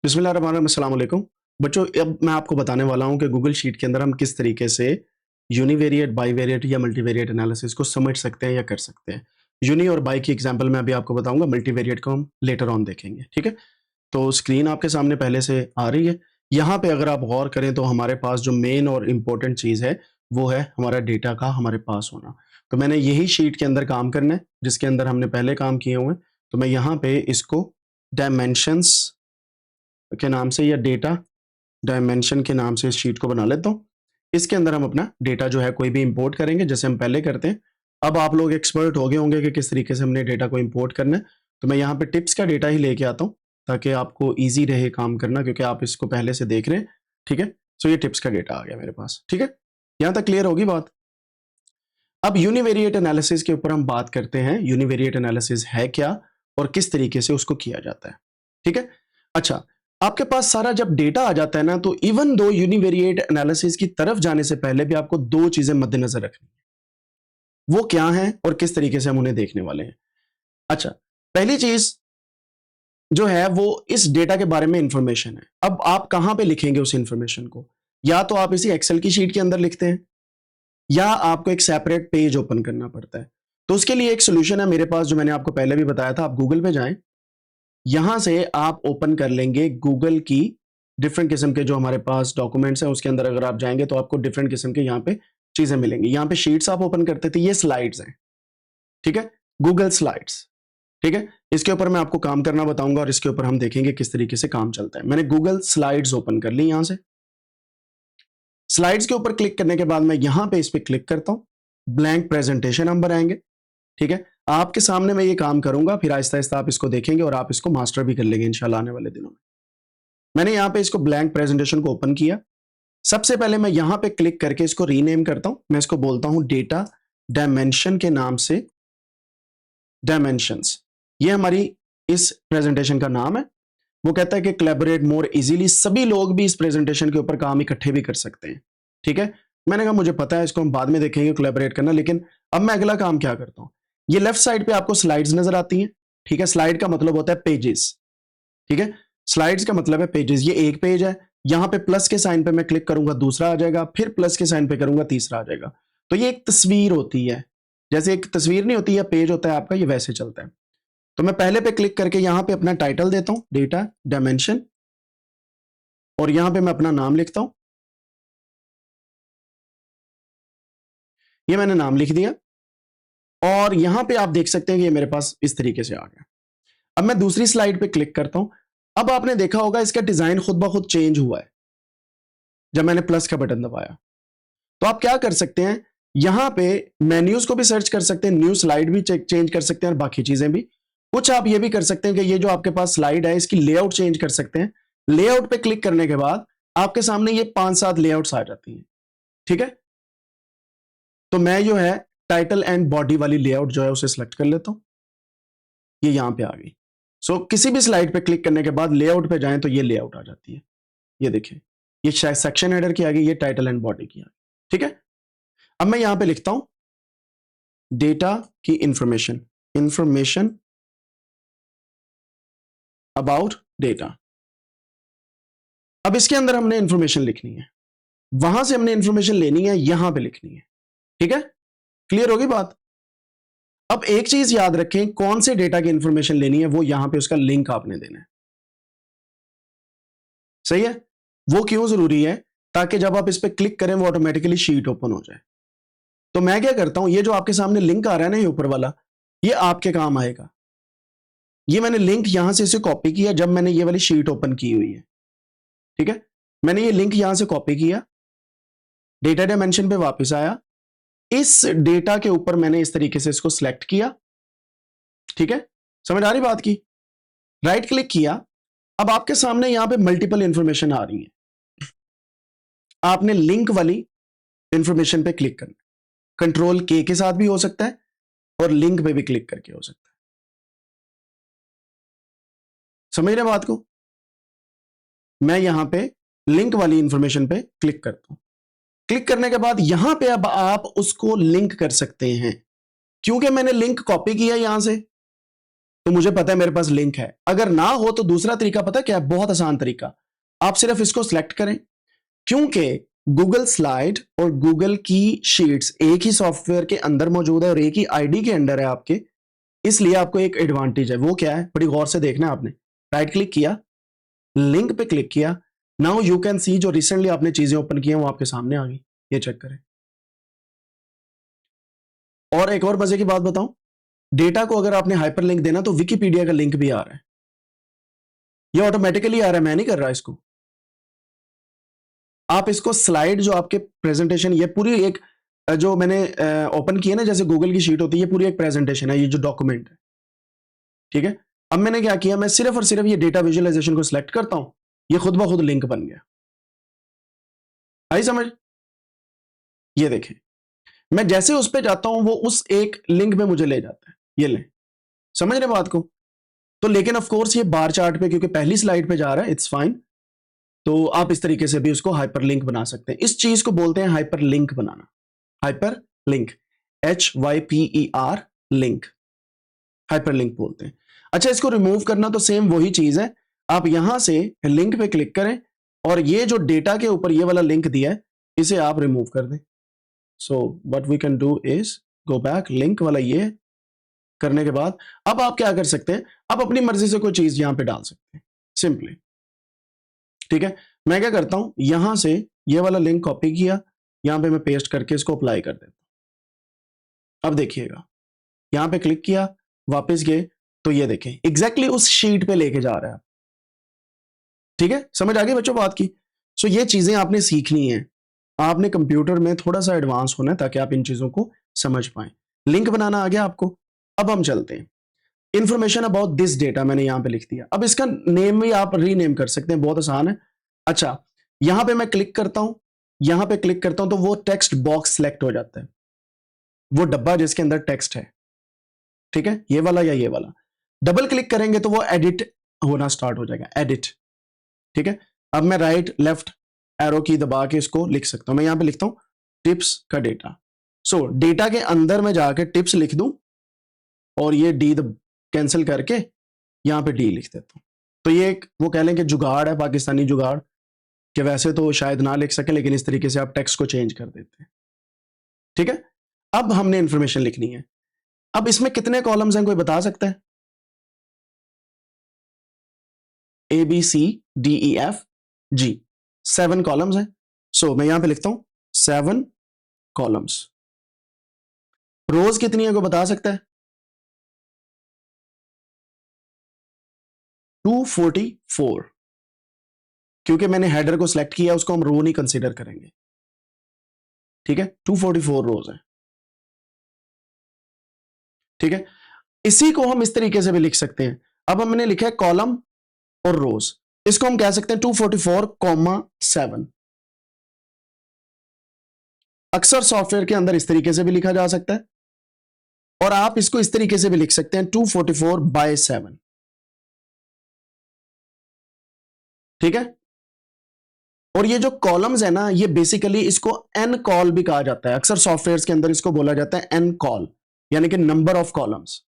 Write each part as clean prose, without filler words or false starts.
बिस्मिल्लाहिर्रहमानिर्रहीम, अस्सलाम वालेकुम। बच्चों, अब मैं आपको बताने वाला हूं कि गूगल शीट के अंदर हम किस तरीके से यूनिवेरिएट, बाईवेरिएट या मल्टीवेरिएट एनालिसिस को समझ सकते हैं या कर सकते हैं। यूनी और बाई की एग्जांपल मैं अभी आपको बताऊंगा, मल्टीवेरिएट को हम लेटर ऑन देखेंगे। ठीक है, तो स्क्रीन आपके सामने पहले से आ रही है। यहाँ पे अगर आप गौर करें तो हमारे पास जो मेन और इम्पोर्टेंट चीज़ है वो है हमारा डेटा का हमारे पास होना। तो मैंने यही शीट के अंदर काम करना है जिसके अंदर हमने पहले काम किए हुए हैं। तो मैं यहाँ पे इसको डायमेंशंस के नाम से या डेटा डायमेंशन के नाम से इस शीट को बना लेता हूँ। इसके अंदर हम अपना डेटा जो है कोई भी इंपोर्ट करेंगे जैसे हम पहले करते हैं। अब आप लोग एक्सपर्ट हो गए होंगे कि किस तरीके से हमने डेटा को इंपोर्ट करना है। तो मैं यहाँ पे टिप्स का डेटा ही लेके आता हूँ ताकि आपको ईजी रहे काम करना, क्योंकि आप इसको पहले से देख रहे हैं। ठीक है, सो ये टिप्स का डेटा आ गया मेरे पास। ठीक है, यहाँ तक क्लियर होगी बात। अब यूनिवेरिएट एनालिसिस के ऊपर हम बात करते हैं। यूनिवेरिएट एनालिसिस है क्या और किस तरीके से उसको किया जाता है। ठीक है, अच्छा, आपके पास सारा जब डेटा आ जाता है ना, तो इवन दो यूनिवेरिएट एनालिसिस की तरफ जाने से पहले भी आपको दो चीजें मद्देनजर रखनी है। वो क्या है और किस तरीके से हम उन्हें देखने वाले हैं। अच्छा, पहली चीज जो है वो इस डेटा के बारे में इंफॉर्मेशन है। अब आप कहां पे लिखेंगे उस इंफॉर्मेशन को? या तो आप इसी एक्सेल की शीट के अंदर लिखते हैं या आपको एक सेपरेट पेज ओपन करना पड़ता है। तो उसके लिए एक सोल्यूशन है मेरे पास जो मैंने आपको पहले भी बताया था। आप गूगल पे जाएं, यहां से आप ओपन कर लेंगे गूगल की डिफरेंट किस्म के जो हमारे पास डॉक्यूमेंट्स हैं। उसके अंदर अगर आप जाएंगे तो आपको डिफरेंट किस्म के यहाँ पे चीजें मिलेंगी। यहाँ पे शीट्स आप ओपन करते थे, ये स्लाइड्स हैं। ठीक है, गूगल स्लाइड्स। ठीक है, इसके ऊपर मैं आपको काम करना बताऊंगा और इसके ऊपर हम देखेंगे किस तरीके से काम चलता है। मैंने गूगल स्लाइड्स ओपन कर ली। यहां से स्लाइड्स के ऊपर क्लिक करने के बाद मैं यहां पे इस पे क्लिक करता हूं। ब्लैंक प्रेजेंटेशन हम बनाएंगे। ठीक है, आपके सामने मैं ये काम करूंगा, फिर आहिस्ता आहिस्ता आप इसको देखेंगे और आप इसको मास्टर भी कर लेंगे इंशाल्लाह आने वाले दिनों में। मैंने यहां पे इसको ब्लैंक प्रेजेंटेशन को ओपन किया। सबसे पहले मैं यहां पे क्लिक करके इसको रीनेम करता हूं। मैं इसको बोलता हूं डेटा डायमेंशन के नाम से डायमेंशंस। ये हमारी इस प्रेजेंटेशन का नाम है। वो कहता है कि कोलैबोरेट मोर इजीली, सभी लोग भी इस प्रेजेंटेशन के ऊपर काम इकट्ठे भी कर सकते हैं। ठीक है, मैंने कहा मुझे पता है, इसको हम बाद में देखेंगे कोलैबोरेट करना, लेकिन अब मैं अगला काम क्या करता हूं। ये लेफ्ट साइड पे आपको स्लाइड्स नजर आती हैं। ठीक है, स्लाइड का मतलब होता है पेजेस। ठीक है, स्लाइड्स का मतलब है पेजेस। ये एक पेज है, यहां पे प्लस के साइन पे मैं क्लिक करूंगा दूसरा आ जाएगा, फिर प्लस के साइन पे करूंगा तीसरा आ जाएगा। तो ये एक तस्वीर होती है, जैसे एक तस्वीर नहीं होती है पेज होता है आपका, ये वैसे चलता है। तो मैं पहले पे क्लिक करके यहां पे अपना टाइटल देता हूं, डेटा डायमेंशन, और यहां पे मैं अपना नाम लिखता हूं। ये मैंने नाम लिख दिया और यहां पे आप देख सकते हैं कि ये मेरे पास इस तरीके से आ गया। अब मैं दूसरी स्लाइड पे क्लिक करता हूं। अब आपने देखा होगा इसका डिजाइन खुद ब खुद चेंज हुआ है जब मैंने प्लस का बटन दबाया। तो आप क्या कर सकते हैं, यहां पे मेन्यूज को भी सर्च कर सकते हैं, न्यू स्लाइड भी चेंज कर सकते हैं और बाकी चीजें भी। कुछ आप ये भी कर सकते हैं कि ये जो आपके पास स्लाइड है इसकी लेआउट चेंज कर सकते हैं। लेआउट पे क्लिक करने के बाद आपके सामने ये 5-7 लेआउट्स आ जाती हैं। ठीक है, तो मैं जो है टाइटल एंड बॉडी वाली लेआउट जो है उसे सिलेक्ट कर लेता हूं। ये यहां पे आ गई। सो किसी भी स्लाइड पे क्लिक करने के बाद लेआउट पे जाएं तो ये लेआउट आ जाती है। ये देखिए, ये सेक्शन हेडर की आ गई, ये टाइटल एंड बॉडी की आ गई। ठीक है, अब मैं यहां पे लिखता हूं डेटा की इंफॉर्मेशन, इंफॉर्मेशन अबाउट डेटा। अब इसके अंदर हमने इंफॉर्मेशन लिखनी है, वहां से हमने इंफॉर्मेशन लेनी है, यहां पे लिखनी है। ठीक है, क्लियर होगी बात। अब एक चीज याद रखें, कौन से डेटा की इंफॉर्मेशन लेनी है वो यहां पे उसका लिंक आपने देना है। सही है, वो क्यों जरूरी है? ताकि जब आप इस पे क्लिक करें वो ऑटोमेटिकली शीट ओपन हो जाए। तो मैं क्या करता हूं, ये जो आपके सामने लिंक आ रहा है ना, ये ऊपर वाला, ये आपके काम आएगा। ये मैंने लिंक यहां से इसे कॉपी किया जब मैंने ये वाली शीट ओपन की हुई है। ठीक है, मैंने ये लिंक यहां से कॉपी किया, डेटा डायमेंशन पे वापस आया, इस डेटा के ऊपर मैंने इस तरीके से इसको सिलेक्ट किया। ठीक है, समझ आ रही बात की? राइट क्लिक किया। अब आपके सामने यहां पे मल्टीपल इंफॉर्मेशन आ रही है, आपने लिंक वाली इंफॉर्मेशन पे क्लिक करना। कंट्रोल के साथ भी हो सकता है और लिंक पे भी क्लिक करके हो सकता है। समझ रहे बात को? मैं यहां पे लिंक वाली इंफॉर्मेशन पे क्लिक करता हूं। क्लिक करने के बाद यहां पे अब आप उसको लिंक कर सकते हैं। क्योंकि मैंने लिंक कॉपी किया यहां से, तो मुझे पता है मेरे पास लिंक है। अगर ना हो तो दूसरा तरीका पता क्या है, बहुत आसान तरीका, आप सिर्फ इसको सिलेक्ट करें। क्योंकि गूगल स्लाइड और गूगल की शीट्स एक ही सॉफ्टवेयर के अंदर मौजूद है और एक ही आईडी के अंदर है आपके, इसलिए आपको एक एडवांटेज है। वो क्या है, बड़ी गौर से देखना है आपने। राइट क्लिक किया, लिंक पे क्लिक किया, नाउ यू कैन सी जो रिसेंटली आपने चीजें ओपन की हैं वो आपके सामने आ गई। ये चेक करें। और एक और मजे की बात बताऊं, डेटा को अगर आपने हाइपरलिंक देना तो विकिपीडिया का लिंक भी आ रहा है। ये ऑटोमेटिकली आ रहा है, मैं नहीं कर रहा इसको। आप इसको स्लाइड जो आपके प्रेजेंटेशन, ये पूरी एक जो मैंने ओपन की है ना, जैसे गूगल की शीट होती है, ये पूरी एक प्रेजेंटेशन है, ये जो डॉक्यूमेंट है, ठीक है। अब मैंने क्या किया, मैं सिर्फ और सिर्फ ये डेटा विजुअलाइजेशन को सिलेक्ट करता हूं, ये खुद ब खुद लिंक बन गया। आई समझ? ये देखें, मैं जैसे उस पर जाता हूं वो उस एक लिंक में मुझे ले जाता है। ये ले, समझ रहे बात को? तो लेकिन ऑफ कोर्स ये बार चार्ट पे क्योंकि पहली स्लाइड पे जा रहा है, इट्स फाइन। तो आप इस तरीके से भी उसको हाइपर लिंक बना सकते हैं। इस चीज को बोलते हैं हाइपर लिंक बनाना। Hyper link, HYPER link, hyper link बोलते हैं। अच्छा, इसको रिमूव करना तो सेम वही चीज है। आप यहां से लिंक पे क्लिक करें और ये जो डेटा के ऊपर ये वाला लिंक दिया है इसे आप रिमूव कर दें। So what we can do is go back, link वाला ये करने के बाद अब आप क्या कर सकते हैं, आप अपनी मर्जी से कोई चीज यहां पे डाल सकते हैं सिंपली। ठीक है, मैं क्या करता हूं, यहां से ये वाला लिंक कॉपी किया, यहां पे मैं पेस्ट करके इसको अप्लाई कर देता हूं। अब देखिएगा, यहां पे क्लिक किया, वापस गए, तो ये देखें एग्जैक्टली उस शीट पे लेके जा रहा है। ठीक है, समझ आ गई बच्चों बात की? सो ये चीजें आपने सीखनी है, आपने कंप्यूटर में थोड़ा सा एडवांस होना है ताकि आप इन चीजों को समझ पाए। लिंक बनाना आ गया आपको। अब हम चलते हैं, इंफॉर्मेशन अबाउट दिस डेटा मैंने यहां पे लिख दिया। अब इसका नेम भी आप रीनेम कर सकते हैं, बहुत आसान है। अच्छा, यहां पे मैं क्लिक करता हूं, यहां पे क्लिक करता हूं तो वो टेक्स्ट बॉक्स सेलेक्ट हो जाता है, वो डब्बा जिसके अंदर टेक्स्ट है। ठीक है, ये वाला या ये वाला। डबल क्लिक करेंगे तो वो एडिट होना स्टार्ट हो जाएगा, एडिट। ठीक है, अब मैं राइट लेफ्ट एरो की दबा के इसको लिख सकता हूं। मैं यहां पे लिखता हूं टिप्स का डेटा। सो डेटा के अंदर मैं जाके टिप्स लिख दूं और ये डी कैंसिल करके यहां पे डी लिख देता हूं। तो ये एक वो कह लें कि जुगाड़ है, पाकिस्तानी जुगाड़, कि वैसे तो शायद ना लिख सके लेकिन इस तरीके से आप टेक्स्ट को चेंज कर देते हैं। ठीक है, अब हमने इंफॉर्मेशन लिखनी है। अब इसमें कितने कॉलम्स हैं, कोई बता सकता है? ABCDEFG, 7 कॉलम्स हैं। सो मैं यहां पे लिखता हूं 7 कॉलम्स। रोज कितनी है, कोई बता सकता है? 244, क्योंकि मैंने हेडर को सिलेक्ट किया, उसको हम रो नहीं कंसीडर करेंगे। ठीक है, 244 रोज है। ठीक है, इसी को हम इस तरीके से भी लिख सकते हैं। अब हमने लिखा है कॉलम और रोज, इसको हम कह सकते हैं 244,7। अक्सर सॉफ्टवेयर के अंदर इस तरीके से भी लिखा जा सकता है और आप इसको इस तरीके से भी लिख सकते हैं 244/7। ठीक है, और ये जो कॉलम्स है ना, ये बेसिकली इसको एन कॉल भी कहा जाता है। अक्सर सॉफ्टवेयर के अंदर इसको बोला जाता है एन कॉल, यानी कि नंबर ऑफ कॉलम्स।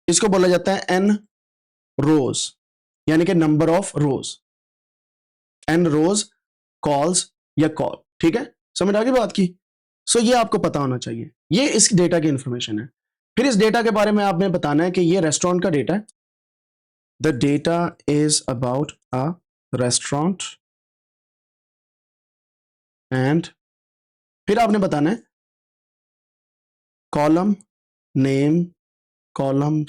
इसको बोला जाता है एन रोज, यानी कि number of rows. N rows calls या कॉल। ठीक है, समझ आ गई बात की? सो ये आपको पता होना चाहिए, ये इस डेटा की इंफॉर्मेशन है। फिर इस डेटा के बारे में आपने बताना है कि ये रेस्टोरेंट का डेटा है। The data is about a restaurant and फिर आपने बताना है column name, column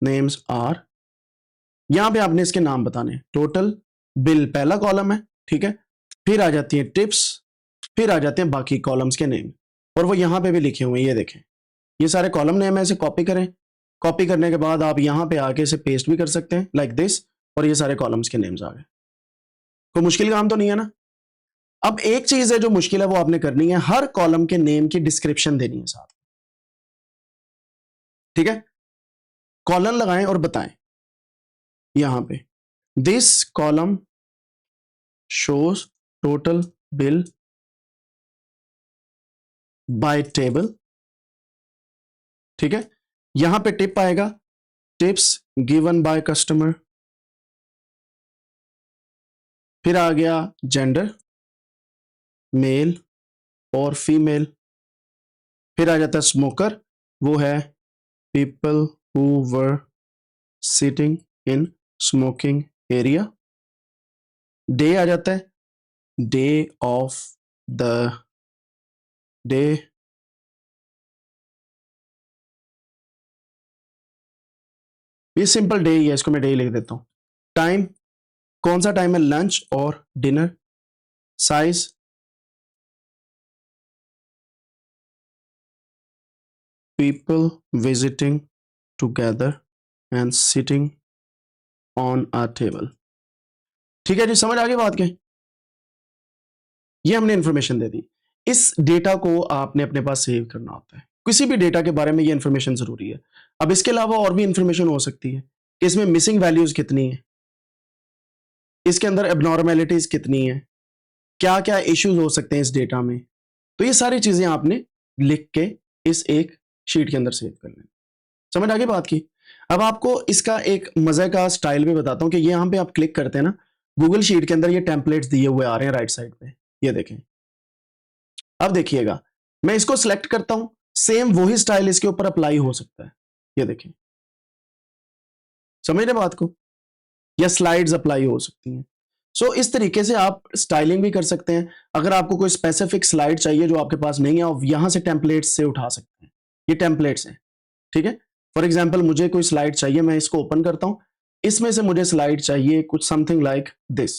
names are, यहां पे आपने इसके नाम बताने। टोटल बिल पहला कॉलम है, ठीक है। फिर आ जाती है टिप्स, फिर आ जाते हैं बाकी कॉलम्स के नेम, और वो यहां पे भी लिखे हुए हैं, ये देखें। ये सारे कॉलम नेम है, इसे कॉपी करें। कॉपी करने के बाद आप यहां पे आके इसे पेस्ट भी कर सकते हैं लाइक दिस, और ये सारे कॉलम्स के नेम्स आ गए। कोई मुश्किल काम तो नहीं है ना? अब एक चीज है जो मुश्किल है वो आपने करनी है, हर कॉलम के नेम की डिस्क्रिप्शन देनी है साथ। ठीक है, कॉलन लगाएं और बताएं यहां पे this column shows total bill bye table. ठीक है, यहां पे टिप आएगा, टिप्स गिवन बाय कस्टमर, फिर आ गया जेंडर, मेल और फीमेल, फिर आ जाता है स्मोकर, वो है people who were sitting in smoking area, day आ जाता है, डे ऑफ द डे, ये सिंपल डे ही है, इसको मैं डे लिख देता हूं, टाइम, कौन सा टाइम है, लंच और dinner, size, people visiting together and sitting on a table। ठीक है जी, समझ आ गई बात के? ये हमने इंफॉर्मेशन दे दी। इस डेटा को आपने अपने पास सेव करना होता है, किसी भी डेटा के बारे में ये इंफॉर्मेशन जरूरी है। अब इसके अलावा और भी इंफॉर्मेशन हो सकती है कि इसमें मिसिंग वैल्यूज कितनी है, इसके अंदर एबनॉर्मेलिटीज कितनी है, क्या क्या इश्यूज हो सकते हैं इस डेटा में, तो ये सारी चीजें आपने लिख के इस एक शीट के अंदर सेव कर लेना। समझ आ गई बात की? अब आपको इसका एक मजे का स्टाइल भी बताता हूं कि ये यहां पे आप क्लिक करते हैं ना, गूगल शीट के अंदर ये टेम्पलेट्स दिए हुए आ रहे हैं राइट साइड पे, ये देखें। अब देखिएगा, मैं इसको सिलेक्ट करता हूं, सेम वही स्टाइल इसके ऊपर अप्लाई हो सकता है, ये देखें। समझ रहे बात को? या स्लाइड्स अप्लाई हो सकती हैं। सो इस तरीके से आप स्टाइलिंग भी कर सकते हैं। अगर आपको कोई स्पेसिफिक स्लाइड चाहिए जो आपके पास नहीं है, आप यहां से टेम्पलेट्स से उठा सकते हैं, ये टेम्पलेट्स हैं, ठीक है। फॉर एग्जाम्पल मुझे कोई स्लाइड चाहिए, मैं इसको ओपन करता हूं, इसमें से मुझे स्लाइड चाहिए कुछ समथिंग लाइक दिस,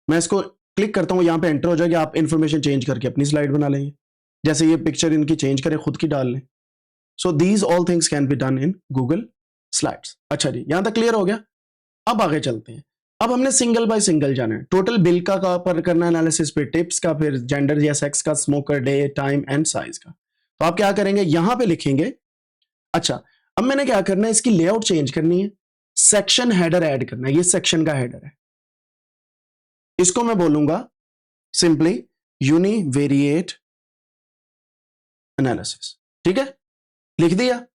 मैं इसको क्लिक करता हूं, यहां पे एंटर हो जाएगा, आप इंफॉर्मेशन चेंज करके अपनी स्लाइड बना लेंगे, जैसे ये पिक्चर इनकी चेंज करें, खुद की डाल लें। So these all things can be done in Google slides. अच्छा जी, यहां तक क्लियर हो गया? अब आगे चलते हैं। अब हमने सिंगल बाय सिंगल जाना है, टोटल बिल का पर करना एनालिसिस, पे टिप्स का, फिर जेंडर या सेक्स का, smoker, day, time and size का। तो आप क्या करेंगे, यहां पे लिखेंगे। अच्छा, अब मैंने क्या करना है, इसकी लेआउट चेंज करनी है, सेक्शन हेडर ऐड करना है, ये सेक्शन का हेडर है, इसको मैं बोलूंगा सिंपली यूनिवेरिएट एनालिसिस। ठीक है, लिख दिया।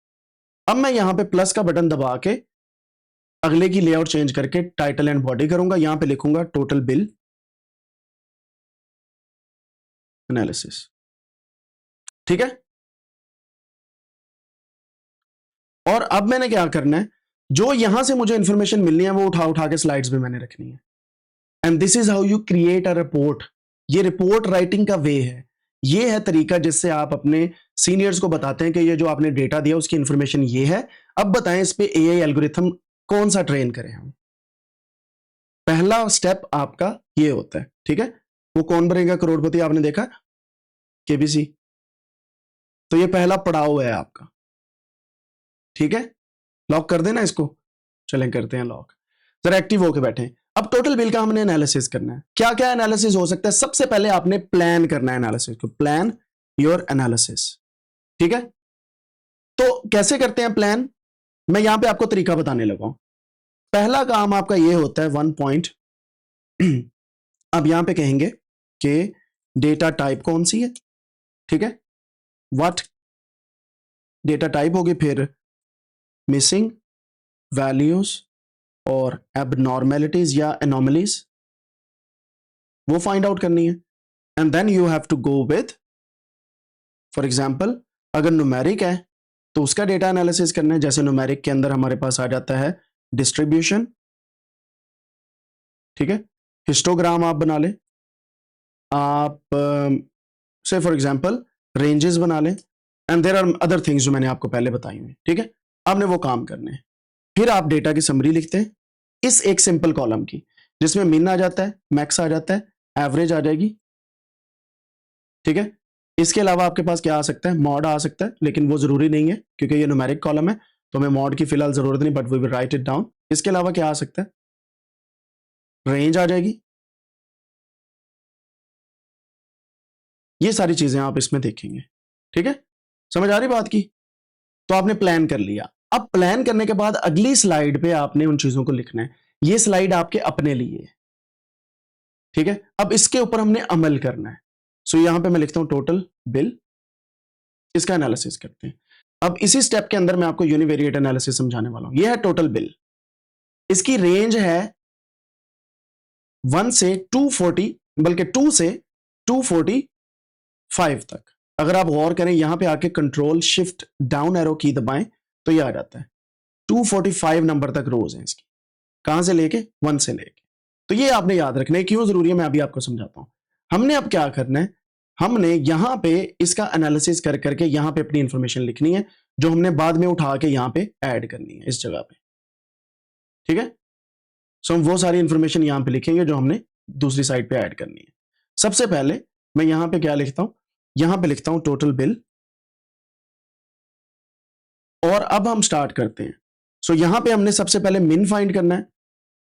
अब मैं यहां पे प्लस का बटन दबा के अगले की लेआउट चेंज करके टाइटल एंड बॉडी करूंगा, यहां पे लिखूंगा टोटल बिल एनालिसिस। ठीक है, और अब मैंने क्या करना है, जो यहां से मुझे इंफॉर्मेशन मिलनी है वो उठा उठा के स्लाइड्स में मैंने रखनी है। And this is how you create a report. ये रिपोर्ट राइटिंग का वे है, ये है तरीका जिससे आप अपने सीनियर्स को बताते हैं कि ये जो आपने डेटा दिया उसकी इंफॉर्मेशन ये है, अब बताएं इस पे एआई एल्गोरिथम कौन सा ट्रेन करें हम। पहला स्टेप आपका ये होता है, ठीक है। वो कौन बनेगा करोड़पति, आपने देखा केबीसी, तो ये पहला पड़ाव है आपका, ठीक है। लॉक कर देना इसको, चलें करते हैं लॉक। जरा एक्टिव होके बैठे। अब टोटल बिल का हमने एनालिसिस करना है, क्या क्या एनालिसिस हो सकता है। सबसे पहले आपने प्लान करना है एनालिसिस को, प्लान योर एनालिसिस, ठीक है। तो कैसे करते हैं प्लान, मैं यहां पे आपको तरीका बताने लगा हूं। पहला काम आपका ये होता है 1 पॉइंट, अब यहां पे कहेंगे कि डेटा टाइप कौन सी है, ठीक है, व्हाट डेटा टाइप होगी, फिर मिसिंग वैल्यूज और एबनॉर्मेलिटीज या एनॉमलीज वो फाइंड आउट करनी है। And then you have to go with, for example अगर न्यूमेरिक है तो उसका डेटा एनालिसिस करना है, जैसे न्यूमेरिक के अंदर हमारे पास आ जाता है डिस्ट्रीब्यूशन, ठीक है। हिस्टोग्राम आप बना लें, आप से फॉर एग्जांपल रेंजेस बना लें, and there are other things जो मैंने आपको पहले बताई हुई, ठीक है। आपने वो काम करने हैं। फिर आप डेटा की समरी लिखते हैं इस एक सिंपल कॉलम की, जिसमें मिन आ जाता है, मैक्स आ जाता है, एवरेज आ जाएगी, ठीक है। इसके अलावा आपके पास क्या आ सकता है, मॉड आ सकता है, लेकिन वो जरूरी नहीं है क्योंकि ये न्यूमेरिक कॉलम है, तो हमें मॉड की फिलहाल जरूरत नहीं, but we will write it down. इसके अलावा क्या आ सकता है, रेंज आ जाएगी, ये सारी चीजें आप इसमें देखेंगे, ठीक है। समझ आ रही बात की? तो आपने प्लान कर लिया। अब प्लान करने के बाद अगली स्लाइड पे आपने उन चीजों को लिखना है, ये स्लाइड आपके अपने लिए है, ठीक है। अब इसके ऊपर हमने अमल करना है। सो यहां पे मैं लिखता हूं टोटल बिल, इसका एनालिसिस करते हैं। अब इसी स्टेप के अंदर मैं आपको यूनिवेरिएट एनालिसिस समझाने वाला हूं। यह है टोटल बिल, इसकी रेंज है 1 से 240, बल्कि 2 से 245 तक। अगर आप गौर करें यहां पे आके कंट्रोल शिफ्ट डाउन एरो की दबाएं तो यह आ जाता है 245 नंबर तक रोज है इसकी, कहां से लेके 1 से लेके। तो ये आपने याद रखना है, क्यों जरूरी है मैं अभी आपको समझाता हूं। हमने अब क्या करना है, हमने यहां पे इसका एनालिसिस कर करके यहां पे अपनी इंफॉर्मेशन लिखनी है, जो हमने बाद में उठा के यहां पे ऐड करनी है इस जगह पे, ठीक है। सो हम वो सारी इंफॉर्मेशन यहां पे लिखेंगे जो हमने दूसरी साइड पे ऐड करनी है। सबसे पहले मैं यहां पे क्या लिखता हूं, यहां पे लिखता हूं टोटल बिल, और अब हम स्टार्ट करते हैं। सो यहां पे हमने सबसे पहले मिन फाइंड करना है,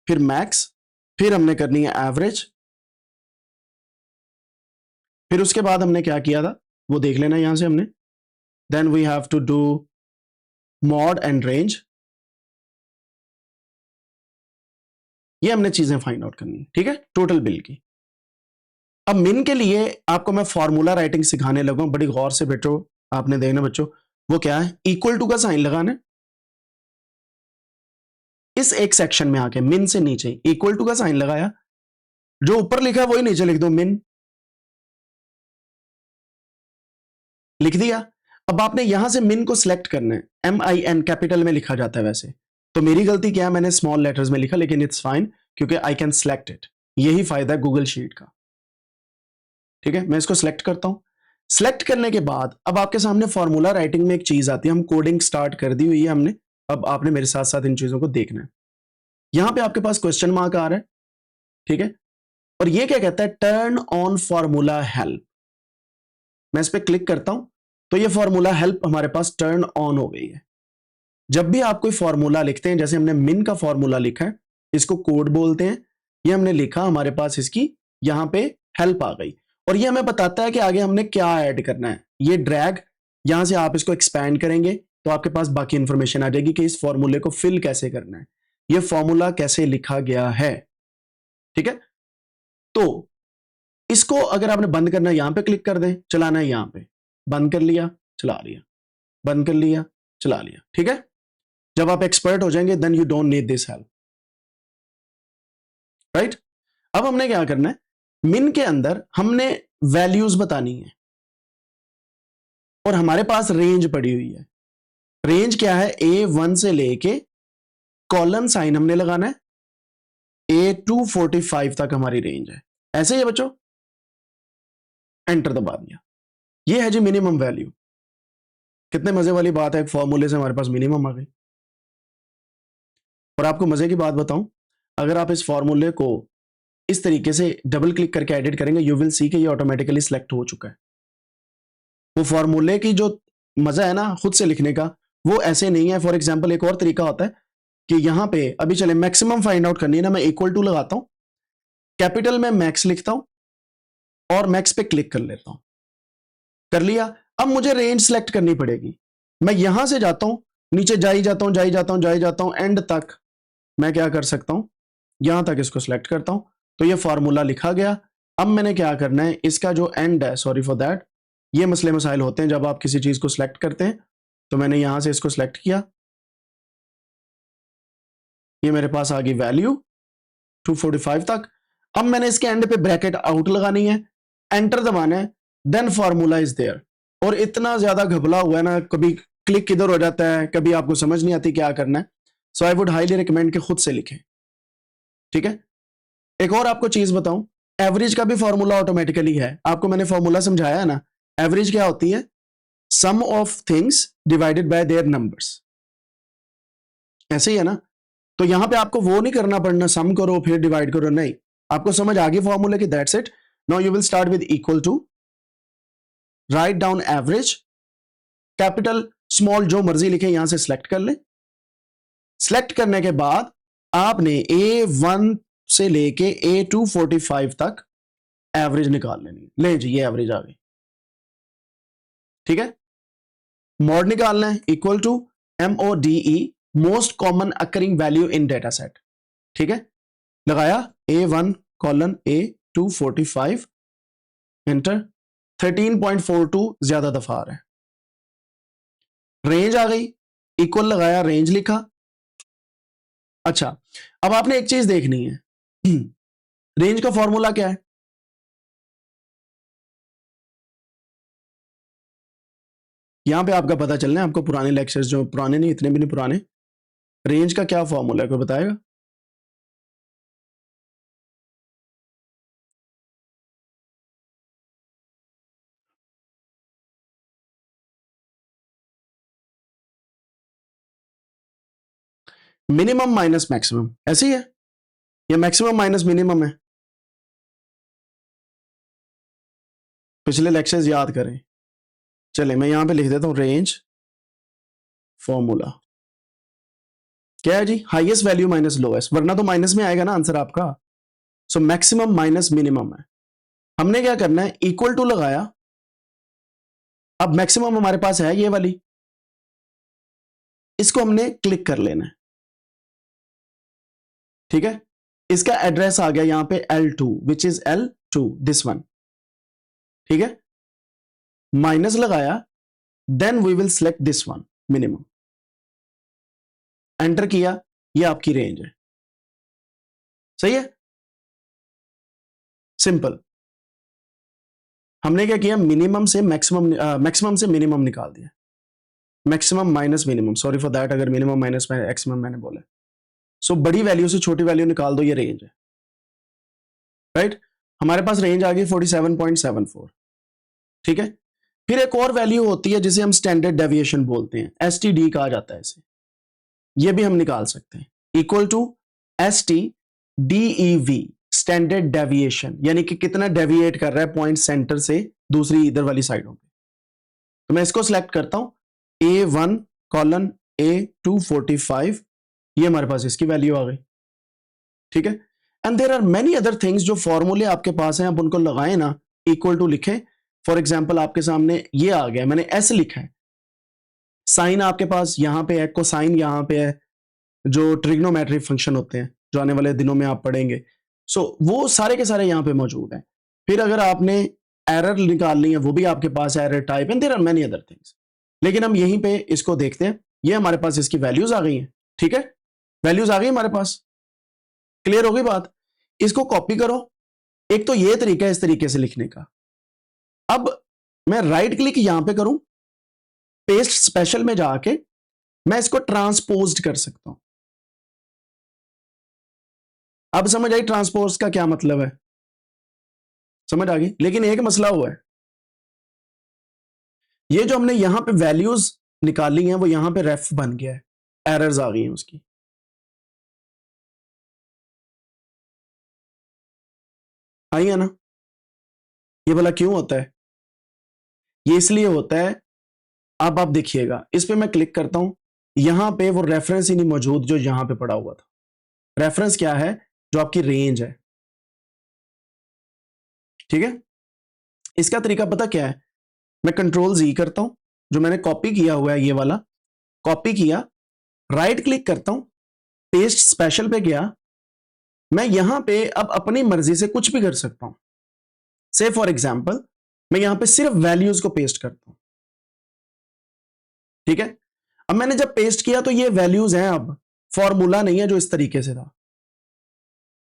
फिर मैक्स, फिर हमने करनी है एवरेज, फिर उसके बाद हमने क्या किया था वो देख लेना यहां से हमने। Then we have to do mode and range, ये हमने चीजें फाइंड आउट करनी है, ठीक है, टोटल बिल की। अब मिन के लिए आपको मैं फॉर्मूला राइटिंग सिखाने लगा, बड़ी गौर से बैठो, आपने देखना बच्चों, वो क्या है, इक्वल टू का साइन लगाना है इस एक सेक्शन में आके, मिन से नीचे इक्वल टू का साइन लगाया, जो ऊपर लिखा है वही नीचे लिख दो, मिन लिख दिया। अब आपने यहां से मिन को सिलेक्ट करना है, MIN कैपिटल में लिखा जाता है वैसे, तो मेरी गलती क्या है, मैंने स्मॉल लेटर्स में लिखा, लेकिन इट्स फाइन क्योंकि आई कैन सिलेक्ट इट, यही फायदा है गूगल शीट का, ठीक है। मैं इसको सिलेक्ट करता हूं, सिलेक्ट करने के बाद अब आपके सामने फॉर्मूला राइटिंग में एक चीज आती है, हम कोडिंग स्टार्ट कर दी हुई है हमने, अब आपने मेरे साथ साथ इन चीजों को देखना है। यहां पे आपके पास क्वेश्चन मार्क आ रहा है, ठीक है, और ये क्या कहता है, टर्न ऑन फॉर्मूला हेल्प। मैं इस पर क्लिक करता हूं तो ये फॉर्मूला हेल्प हमारे पास टर्न ऑन हो गई है। जब भी आप कोई फॉर्मूला लिखते हैं, जैसे हमने मिन का फॉर्मूला लिखा है, इसको कोड बोलते हैं, ये हमने लिखा, हमारे पास इसकी यहां पे हेल्प आ गई, और ये हमें बताता है कि आगे हमने क्या ऐड करना है। ये ड्रैग, यहां से आप इसको एक्सपैंड करेंगे तो आपके पास बाकी इंफॉर्मेशन आ जाएगी कि इस फॉर्मूले को फिल कैसे करना है, ये फॉर्मूला कैसे लिखा गया है, ठीक है। तो इसको अगर आपने बंद करना है, यहां पे क्लिक कर दें, चलाना है यहां पे, बंद कर लिया, चला लिया, बंद कर लिया, चला लिया, ठीक है। जब आप एक्सपर्ट हो जाएंगे then you don't need this help, right. अब हमने क्या करना है, मिन के अंदर हमने वैल्यूज बतानी है, और हमारे पास रेंज पड़ी हुई है। रेंज क्या है, A1 से लेके कॉलन साइन हमने लगाना है, A245 तक हमारी रेंज है, ऐसे ही है बच्चों। एंटर दबा दिया, ये है जी मिनिमम वैल्यू। कितने मजे वाली बात है, एक फॉर्मूले से हमारे पास मिनिमम आ गई। और आपको मजे की बात बताऊं, अगर आप इस फॉर्मूले को इस तरीके से डबल क्लिक करके एडिट करेंगे, यू विल सी कि ये ऑटोमेटिकली सिलेक्ट हो चुका है। वो फॉर्मूले की जो मजा है ना खुद से लिखने का, वो ऐसे नहीं है। फॉर एग्जाम्पल एक और तरीका होता है कि यहां पे अभी चले मैक्सिमम फाइंड आउट करनी है ना, मैं इक्वल टू लगाता हूं, कैपिटल में मैक्स लिखता हूं और मैक्स पे क्लिक कर लेता हूं, कर लिया। अब मुझे रेंज सेलेक्ट करनी पड़ेगी, मैं यहां से जाता हूं, नीचे जा ही जाता हूं, जा ही जाता हूं, जा ही जाता हूं, एंड तक मैं क्या कर सकता हूं, यहां तक इसको सिलेक्ट करता हूं, तो ये फॉर्मूला लिखा गया। अब मैंने क्या करना है, इसका जो एंड है, सॉरी फॉर दैट, ये मसले मसाइल होते हैं जब आप किसी चीज को सिलेक्ट करते हैं। तो मैंने यहां से इसको सिलेक्ट किया, ये मेरे पास आ गई वैल्यू 245 तक। अब मैंने इसके एंड पे ब्रैकेट आउट लगानी है, एंटर दबाना है, देन फॉर्मूला इज देयर। और इतना ज्यादा घबला हुआ है ना, कभी क्लिक किधर हो जाता है, कभी आपको समझ नहीं आती क्या करना है। सो आई वुड हाईली रिकमेंड कि खुद से लिखें, ठीक है। एक और आपको चीज बताऊं, एवरेज का भी फॉर्मूला ऑटोमेटिकली है, आपको मैंने फॉर्मूला समझाया है ना। एवरेज क्या होती है, sum of things divided by their numbers, ऐसे ही है ना। तो यहां पे आपको वो नहीं करना पड़ना, सम करो फिर डिवाइड करो, नहीं, आपको समझ आ गई फॉर्मूले की, that's it. Now you will start with equal to, write down average, capital small जो मर्जी लिखे यहां से सिलेक्ट कर ले। सिलेक्ट करने के बाद आपने A1 से लेके A245 तक एवरेज निकाल लेनी, ले जी ये एवरेज आ गई, ठीक है। मॉड निकालना है, equal to MODE, most common occurring value in data set, ठीक है। लगाया A1 कॉलन A245, एंटर। 13.42 ज्यादा दफा आ रहा है, रेंज आ गई, इक्वल लगाया, रेंज लिखा। अच्छा, अब आपने एक चीज देखनी है, रेंज का फॉर्मूला क्या है? यहां पे आपका पता चलना है, आपको पुराने लेक्चर्स, जो पुराने नहीं, इतने भी नहीं पुराने, रेंज का क्या फॉर्मूला है, कोई बताएगा? मिनिमम माइनस मैक्सिमम, ऐसे ही है, या मैक्सिमम माइनस मिनिमम है? पिछले लेक्चर्स याद करें। चले मैं यहां पे लिख देता हूं, रेंज फॉर्मूला क्या है जी? हाईएस्ट वैल्यू माइनस लोएस्ट, वरना तो माइनस में आएगा ना आंसर आपका। सो मैक्सिमम माइनस मिनिमम है। हमने क्या करना है, इक्वल टू लगाया। अब मैक्सिमम हमारे पास है ये वाली, इसको हमने क्लिक कर लेना है, ठीक है। इसका एड्रेस आ गया यहां पे L2, which is L2, this one, ठीक है। माइनस लगाया, then we will select this one, minimum. Enter किया, ये आपकी रेंज है। सही है, सिंपल। हमने क्या किया, मिनिमम से मैक्सिमम, मैक्सिमम से मिनिमम निकाल दिया, maximum minus minimum, sorry for that अगर मिनिमम माइनस मैक्सिमम मैंने बोला। सो बड़ी वैल्यू से छोटी वैल्यू निकाल दो, ये रेंज है, राइट। हमारे पास रेंज आ गई 47.74, ठीक है। फिर एक और वैल्यू होती है जिसे हम स्टैंडर्ड डेविएशन बोलते हैं, STD कहा जाता है इसे, ये भी हम निकाल सकते हैं, equal to STDEV, standard deviation, यानी कि कितना डेविएट कर रहा है पॉइंट सेंटर से दूसरी इधर वाली साइडों पे। तो मैं इसको सिलेक्ट करता हूं, A1 कॉलन A245, ये हमारे पास इसकी वैल्यू आ गई, ठीक है। And there are many other things, जो फॉर्मूले आपके पास हैं, आप उनको लगाएं ना, इक्वल टू लिखें। फॉर एग्जाम्पल आपके सामने ये आ गया, मैंने S लिखा है, साइन आपके पास यहां पे है, कोसाइन यहां पे है, जो ट्रिग्नोमेट्रिक फंक्शन होते हैं जो आने वाले दिनों में आप पढ़ेंगे, सो वो सारे के सारे यहां पे मौजूद हैं। फिर अगर आपने एरर निकालनी है, वो भी आपके पास error type, and there are many other things. लेकिन हम यहीं पे इसको देखते हैं, ये हमारे पास इसकी वैल्यूज आ गई हैं, ठीक है। वैल्यूज आ गई हमारे पास, क्लियर हो गई बात। इसको कॉपी करो, एक तो ये तरीका है इस तरीके से लिखने का। अब मैं राइट क्लिक यहां पे करूं, पेस्ट स्पेशल में जाके मैं इसको ट्रांसपोज्ड कर सकता हूं। अब समझ आई ट्रांसपोज का क्या मतलब है? समझ आ गई। लेकिन एक मसला हुआ है, ये जो हमने यहां पे वैल्यूज निकाली हैं वो यहां पे रेफ बन गया है, एरर्स आ गई हैं उसकी। आई है ना? ये भला क्यों होता है? ये इसलिए होता है, अब आप देखिएगा, इस पे मैं क्लिक करता हूं, यहां पे वो रेफरेंस ही नहीं मौजूद जो यहां पे पड़ा हुआ था। रेफरेंस क्या है? जो आपकी रेंज है, ठीक है। इसका तरीका पता क्या है? मैं कंट्रोल Z करता हूं, जो मैंने कॉपी किया हुआ है ये वाला, कॉपी किया, राइट क्लिक करता हूं, पेस्ट स्पेशल पे गया, मैं यहां पे अब अपनी मर्जी से कुछ भी कर सकता हूं। से फॉर एग्जाम्पल मैं यहां पे सिर्फ वैल्यूज को पेस्ट करता हूं, ठीक है। अब मैंने जब पेस्ट किया तो ये वैल्यूज हैं, अब फॉर्मूला नहीं है जो इस तरीके से था।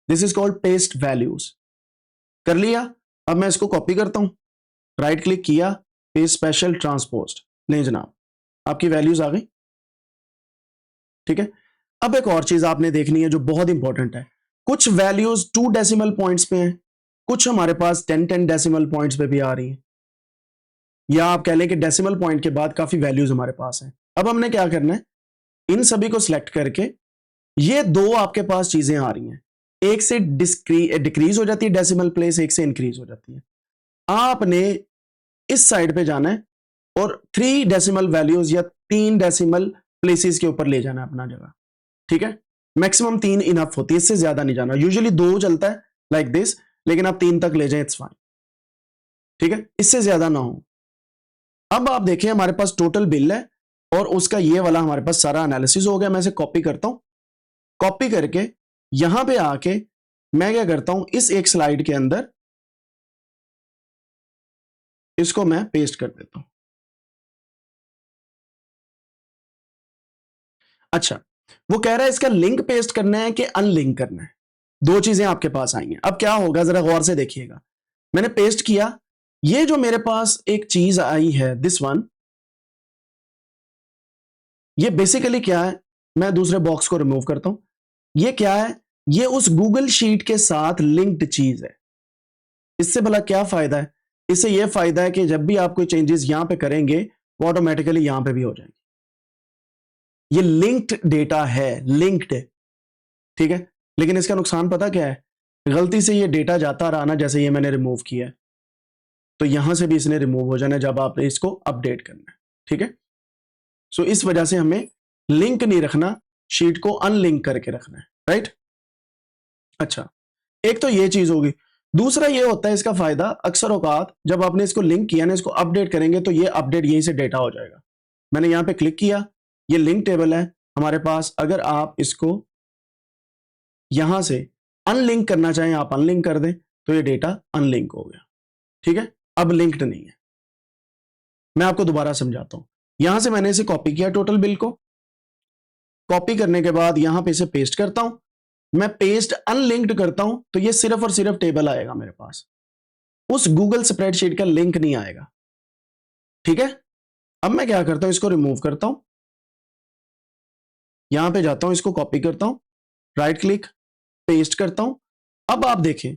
This is called paste values. कर लिया। अब मैं इसको कॉपी करता हूं, राइट क्लिक किया, पेस्ट स्पेशल ट्रांसपोज्ड, नहीं जनाब, आपकी वैल्यूज आ गई, ठीक है। अब एक और चीज आपने देखनी है जो बहुत इंपॉर्टेंट है, कुछ वैल्यूज 2 डेसिमल पॉइंट्स पे हैं, कुछ हमारे पास 10 डेसिमल पॉइंट्स पे भी आ रही हैं, या आप कह लें कि डेसिमल पॉइंट के बाद काफी वैल्यूज हमारे पास हैं। अब हमने क्या करना है, इन सभी को सिलेक्ट करके, ये दो आपके पास चीजें आ रही हैं, एक से डिक्रीज हो जाती है डेसिमल प्लेस, एक से इंक्रीज हो जाती है। आपने इस साइड पे जाना है और 3 डेसिमल वैल्यूज या 3 डेसिमल प्लेसेस के ऊपर ले जाना है अपना जगह, ठीक है। मैक्सिमम 3 इनफ होती है, इससे ज्यादा नहीं जाना, यूजुअली 2 चलता है लाइक दिस, लेकिन आप 3 तक ले जाएं, इट्स फाइन, ठीक है, इससे ज्यादा ना हो। अब आप देखें हमारे पास टोटल बिल है और उसका ये वाला हमारे पास सारा एनालिसिस हो गया। मैं इसे कॉपी करता हूं, कॉपी करके यहां पे आके मैं क्या करता हूं, इस एक स्लाइड के अंदर इसको मैं पेस्ट कर देता हूं, अच्छा, वो कह रहा है इसका लिंक पेस्ट करना है कि अनलिंक करना है, दो चीजें आपके पास आएंगी। अब क्या होगा जरा गौर से देखिएगा, मैंने पेस्ट किया, ये जो मेरे पास एक चीज आई है दिस वन, ये बेसिकली क्या है, मैं दूसरे बॉक्स को रिमूव करता हूं, ये क्या है, ये उस गूगल शीट के साथ लिंक्ड चीज है। इससे भला क्या फायदा है, इससे यह फायदा है कि जब भी आप कोई चेंजेस यहां पे करेंगे वो ऑटोमेटिकली यहां पे भी हो जाएंगे। ये लिंक्ड डेटा है, लिंक्ड, ठीक है। लेकिन इसका नुकसान पता क्या है, गलती से ये डेटा जाता रहा ना, जैसे ये मैंने रिमूव किया है, तो यहां से भी इसने रिमूव हो जाना जब आपने इसको अपडेट करना है, ठीक है। सो इस वजह से हमें लिंक नहीं रखना, शीट को अनलिंक करके रखना है, राइट। अच्छा, एक तो ये चीज होगी। दूसरा ये होता है इसका फायदा, अक्सर औकात जब आपने इसको लिंक किया ना, इसको अपडेट करेंगे तो ये अपडेट यहीं से डेटा हो जाएगा। मैंने यहां पे क्लिक किया, ये लिंक टेबल है हमारे पास, अगर आप इसको यहां से अनलिंक करना चाहें आप अनलिंक कर दें तो ये डेटा अनलिंक हो गया, ठीक है, अब लिंक्ड नहीं है। मैं आपको दोबारा समझाता हूं, यहां से मैंने इसे कॉपी किया, टोटल बिल को कॉपी करने के बाद यहां पे इसे पेस्ट करता हूं, मैं पेस्ट अनलिंक्ड करता हूं तो ये सिर्फ और सिर्फ टेबल आएगा मेरे पास, उस गूगल स्प्रेडशीट का लिंक नहीं आएगा, ठीक है। अब मैं क्या करता हूं, इसको रिमूव करता हूं, यहां पे जाता हूं, इसको कॉपी करता हूं, राइट क्लिक पेस्ट करता हूं। अब आप देखें,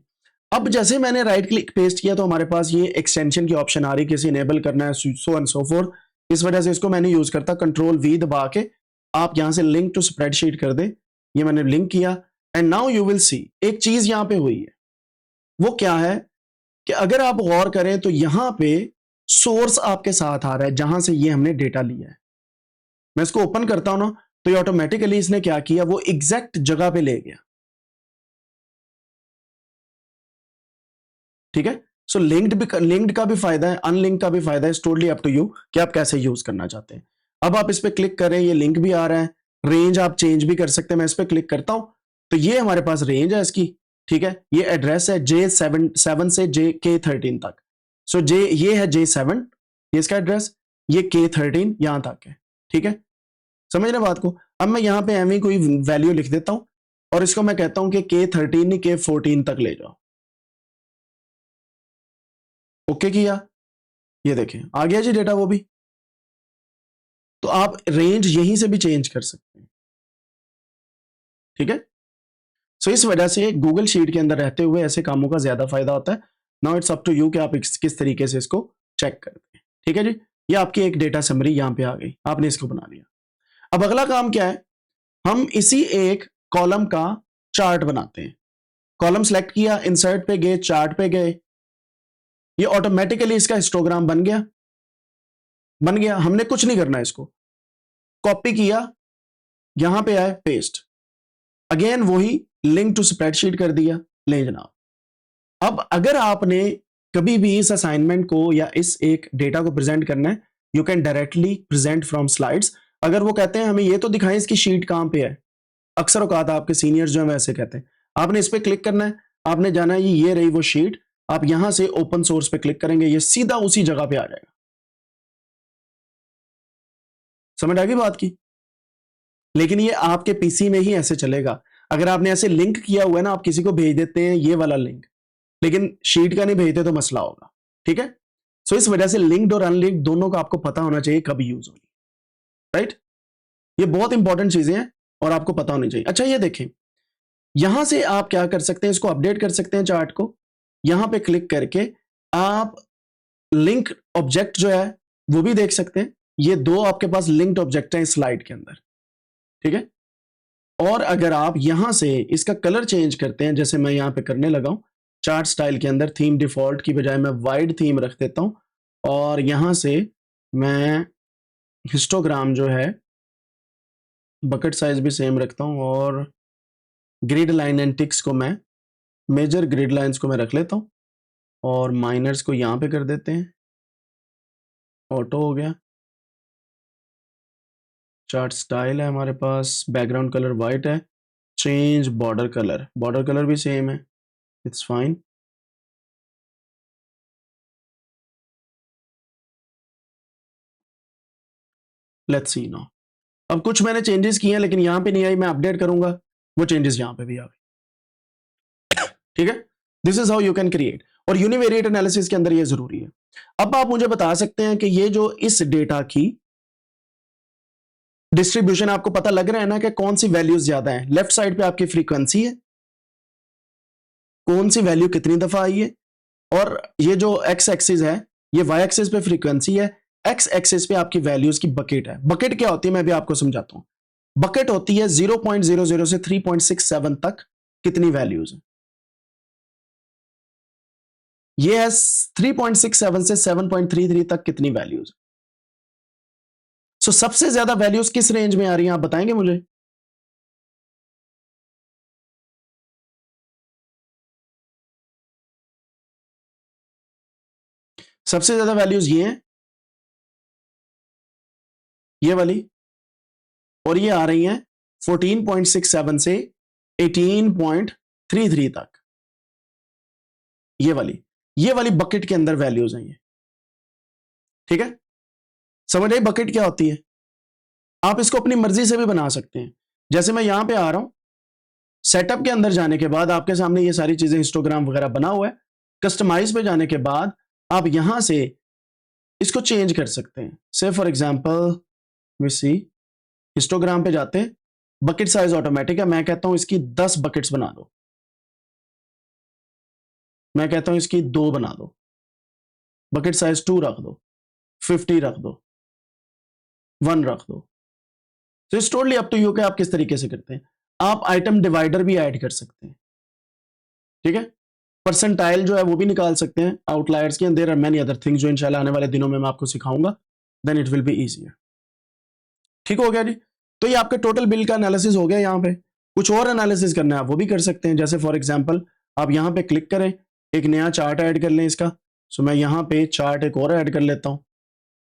अब जैसे मैंने राइट क्लिक पेस्ट किया तो हमारे पास ये एक्सटेंशन की ऑप्शन आ रही है, किसी इनेबल करना है, सो एंड सो फोर्थ। इस वजह से इसको मैंने यूज करता, कंट्रोल वी दबा के आप यहां से लिंक टू स्प्रेडशीट कर दे, ये मैंने लिंक किया, and now you will see एक चीज यहां पे हुई है, वो क्या है कि अगर आप गौर करें तो यहां पे सोर्स आपके साथ आ रहा है जहां से ये हमने डेटा लिया है। मैं इसको ओपन करता हूं ना, तो ये ऑटोमेटिकली इसने क्या किया, वो एग्जैक्ट जगह पे ले गया, ठीक है। सो लिंक्ड का भी फायदा है, अनलिंक का भी फायदा है, टोटली अप टू यू कि आप कैसे यूज करना चाहते हैं। अब आप इस पे क्लिक करें, ये लिंक भी आ रहा है, रेंज आप चेंज भी कर सकते हैं। मैं इस पे क्लिक करता हूं तो ये हमारे पास रेंज है इसकी, ठीक है। ये एड्रेस है J7 से K13 तक। सो ये है J7, ये इसका एड्रेस, ये K13 यहां तक है, ठीक है। समझ रहे बात को। अब मैं यहां पे एवं कोई वैल्यू लिख देता हूं और इसको मैं कहता हूं कि K13 नहीं K14 तक ले जाओ, ओके किया, ये देखें आ गया जी डेटा वो भी। तो आप रेंज यहीं से भी चेंज कर सकते हैं, ठीक है। सो इस वजह से गूगल शीट के अंदर रहते हुए ऐसे कामों का ज्यादा फायदा होता है। Now it's up to you कि आप किस तरीके से इसको चेक करते हैं, ठीक है जी। ये आपकी एक डेटा समरी यहां पे आ गई, आपने इसको बना लिया। अब अगला काम क्या है, हम इसी एक कॉलम का चार्ट बनाते हैं। कॉलम सेलेक्ट किया, इंसर्ट पे गए, चार्ट पे गए, ये ऑटोमेटिकली इसका हिस्टोग्राम बन गया, बन गया। हमने कुछ नहीं करना, इसको कॉपी किया, यहां पे आए पेस्ट, अगेन वही लिंक टू स्प्रेडशीट कर दिया, ले जनाब। अब अगर आपने कभी भी इस असाइनमेंट को या इस एक डेटा को प्रेजेंट करना है, you can directly present from slides. अगर वो कहते हैं हमें ये तो दिखाएं इसकी शीट कहां पे है, अक्सर औकात आपके सीनियर्स जो है वैसे कहते हैं, आपने इस पे क्लिक करना है, आपने जाना है ये रही वो शीट, आप यहां से ओपन सोर्स पे क्लिक करेंगे, ये सीधा उसी जगह पे आ जाएगा। समझ आ गई बात की। लेकिन ये आपके पीसी में ही ऐसे चलेगा। अगर आपने ऐसे लिंक किया हुआ है ना, आप किसी को भेज देते हैं ये वाला लिंक, लेकिन शीट का नहीं भेजते तो मसला होगा, ठीक है। सो इस वजह से लिंक्ड और अनलिंक्ड दोनों का आपको पता होना चाहिए कब यूज होगी, राइट। ये बहुत इंपॉर्टेंट चीजें हैं और आपको पता होनी चाहिए। अच्छा ये देखें, यहां से आप क्या कर सकते हैं, इसको अपडेट कर सकते हैं चार्ट को, यहां पे क्लिक करके आप लिंक ऑब्जेक्ट जो है वो भी देख सकते हैं। ये दो आपके पास लिंक्ड ऑब्जेक्ट हैं इस स्लाइड के अंदर, ठीक है। और अगर आप यहां से इसका कलर चेंज करते हैं, जैसे मैं यहां पे करने लगा हूं, चार्ट स्टाइल के अंदर थीम डिफॉल्ट की बजाय मैं वाइड थीम रख देता हूं, और यहां से मैं हिस्टोग्राम जो है बकेट साइज भी सेम रखता हूं, और ग्रिड लाइन एंड टिक्स को मैं मेजर ग्रिड लाइंस को मैं रख लेता हूं, और माइनर्स को यहां पे कर देते हैं, ऑटो हो गया। चार्ट स्टाइल है हमारे पास, बैकग्राउंड कलर वाइट है, चेंज बॉर्डर कलर भी सेम है, it's fine. Let's see now, अब कुछ मैंने चेंजेस किए हैं लेकिन यहां पे नहीं आई, मैं अपडेट करूंगा, वो चेंजेस यहां पे भी आ गए। ठीक है, this is how you can create, और यूनिवेरिएट एनालिसिस के अंदर ये जरूरी है। अब आप मुझे बता सकते हैं कि ये जो इस डेटा की डिस्ट्रीब्यूशन आपको पता लग रहा है ना कि कौन सी वैल्यूज ज्यादा है। लेफ्ट साइड पे आपकी फ्रीक्वेंसी है, कौन सी वैल्यू कितनी दफा आई है, और ये जो एक्स एक्सिस है, ये वाई एक्सिस पे फ्रीक्वेंसी है, एक्स एक्सिस पे आपकी वैल्यूज की बकेट है। बकेट क्या होती है मैं भी आपको समझाता हूं। बकेट होती है 0.00 से 3.67 तक कितनी वैल्यूज है। ये है 3.67 से 7.33 तक कितनी वैल्यूज। सो सबसे ज्यादा वैल्यूज किस रेंज में आ रही हैं आप बताएंगे मुझे। सबसे ज्यादा वैल्यूज ये हैं, ये वाली, और ये आ रही हैं 14.67 से 18.33 तक। ये वाली बकेट के अंदर वैल्यूज हैं ये। ठीक है, समझ आई बकेट क्या होती है। आप इसको अपनी मर्जी से भी बना सकते हैं। जैसे मैं यहां पे आ रहा हूं, सेटअप के अंदर जाने के बाद आपके सामने ये सारी चीजें हिस्टोग्राम वगैरह बना हुआ है। कस्टमाइज पे जाने के बाद आप यहां से इसको चेंज कर सकते हैं। Say for example we see, histogram पे जाते हैं, बकेट साइज ऑटोमेटिक है, मैं कहता हूं इसकी 10 बकेट्स बना दो, मैं कहता हूं इसकी 2 बना दो, बकेट साइज 2 रख दो, 50 रख दो, 1 रख दो। तो it's totally up to you कि आप किस तरीके से करते हैं। आप आइटम डिवाइडर भी ऐड कर सकते हैं। ठीक है, परसेंटाइल जो है वो भी निकाल सकते हैं आउटलायर्स के, and there are many other things जो इंशाल्लाह आने वाले दिनों में मैं आपको सिखाऊंगा, then it will be easier. ठीक हो गया जी। तो ये आपके टोटल बिल का एनालिसिस हो गया। यहाँ पे कुछ और एनालिसिस करना है आप वो भी कर सकते हैं। जैसे फॉर एग्जांपल आप यहाँ पे क्लिक करें, एक नया चार्ट ऐड कर लें इसका। सो मैं यहाँ पे चार्ट एक और ऐड कर लेता हूँ।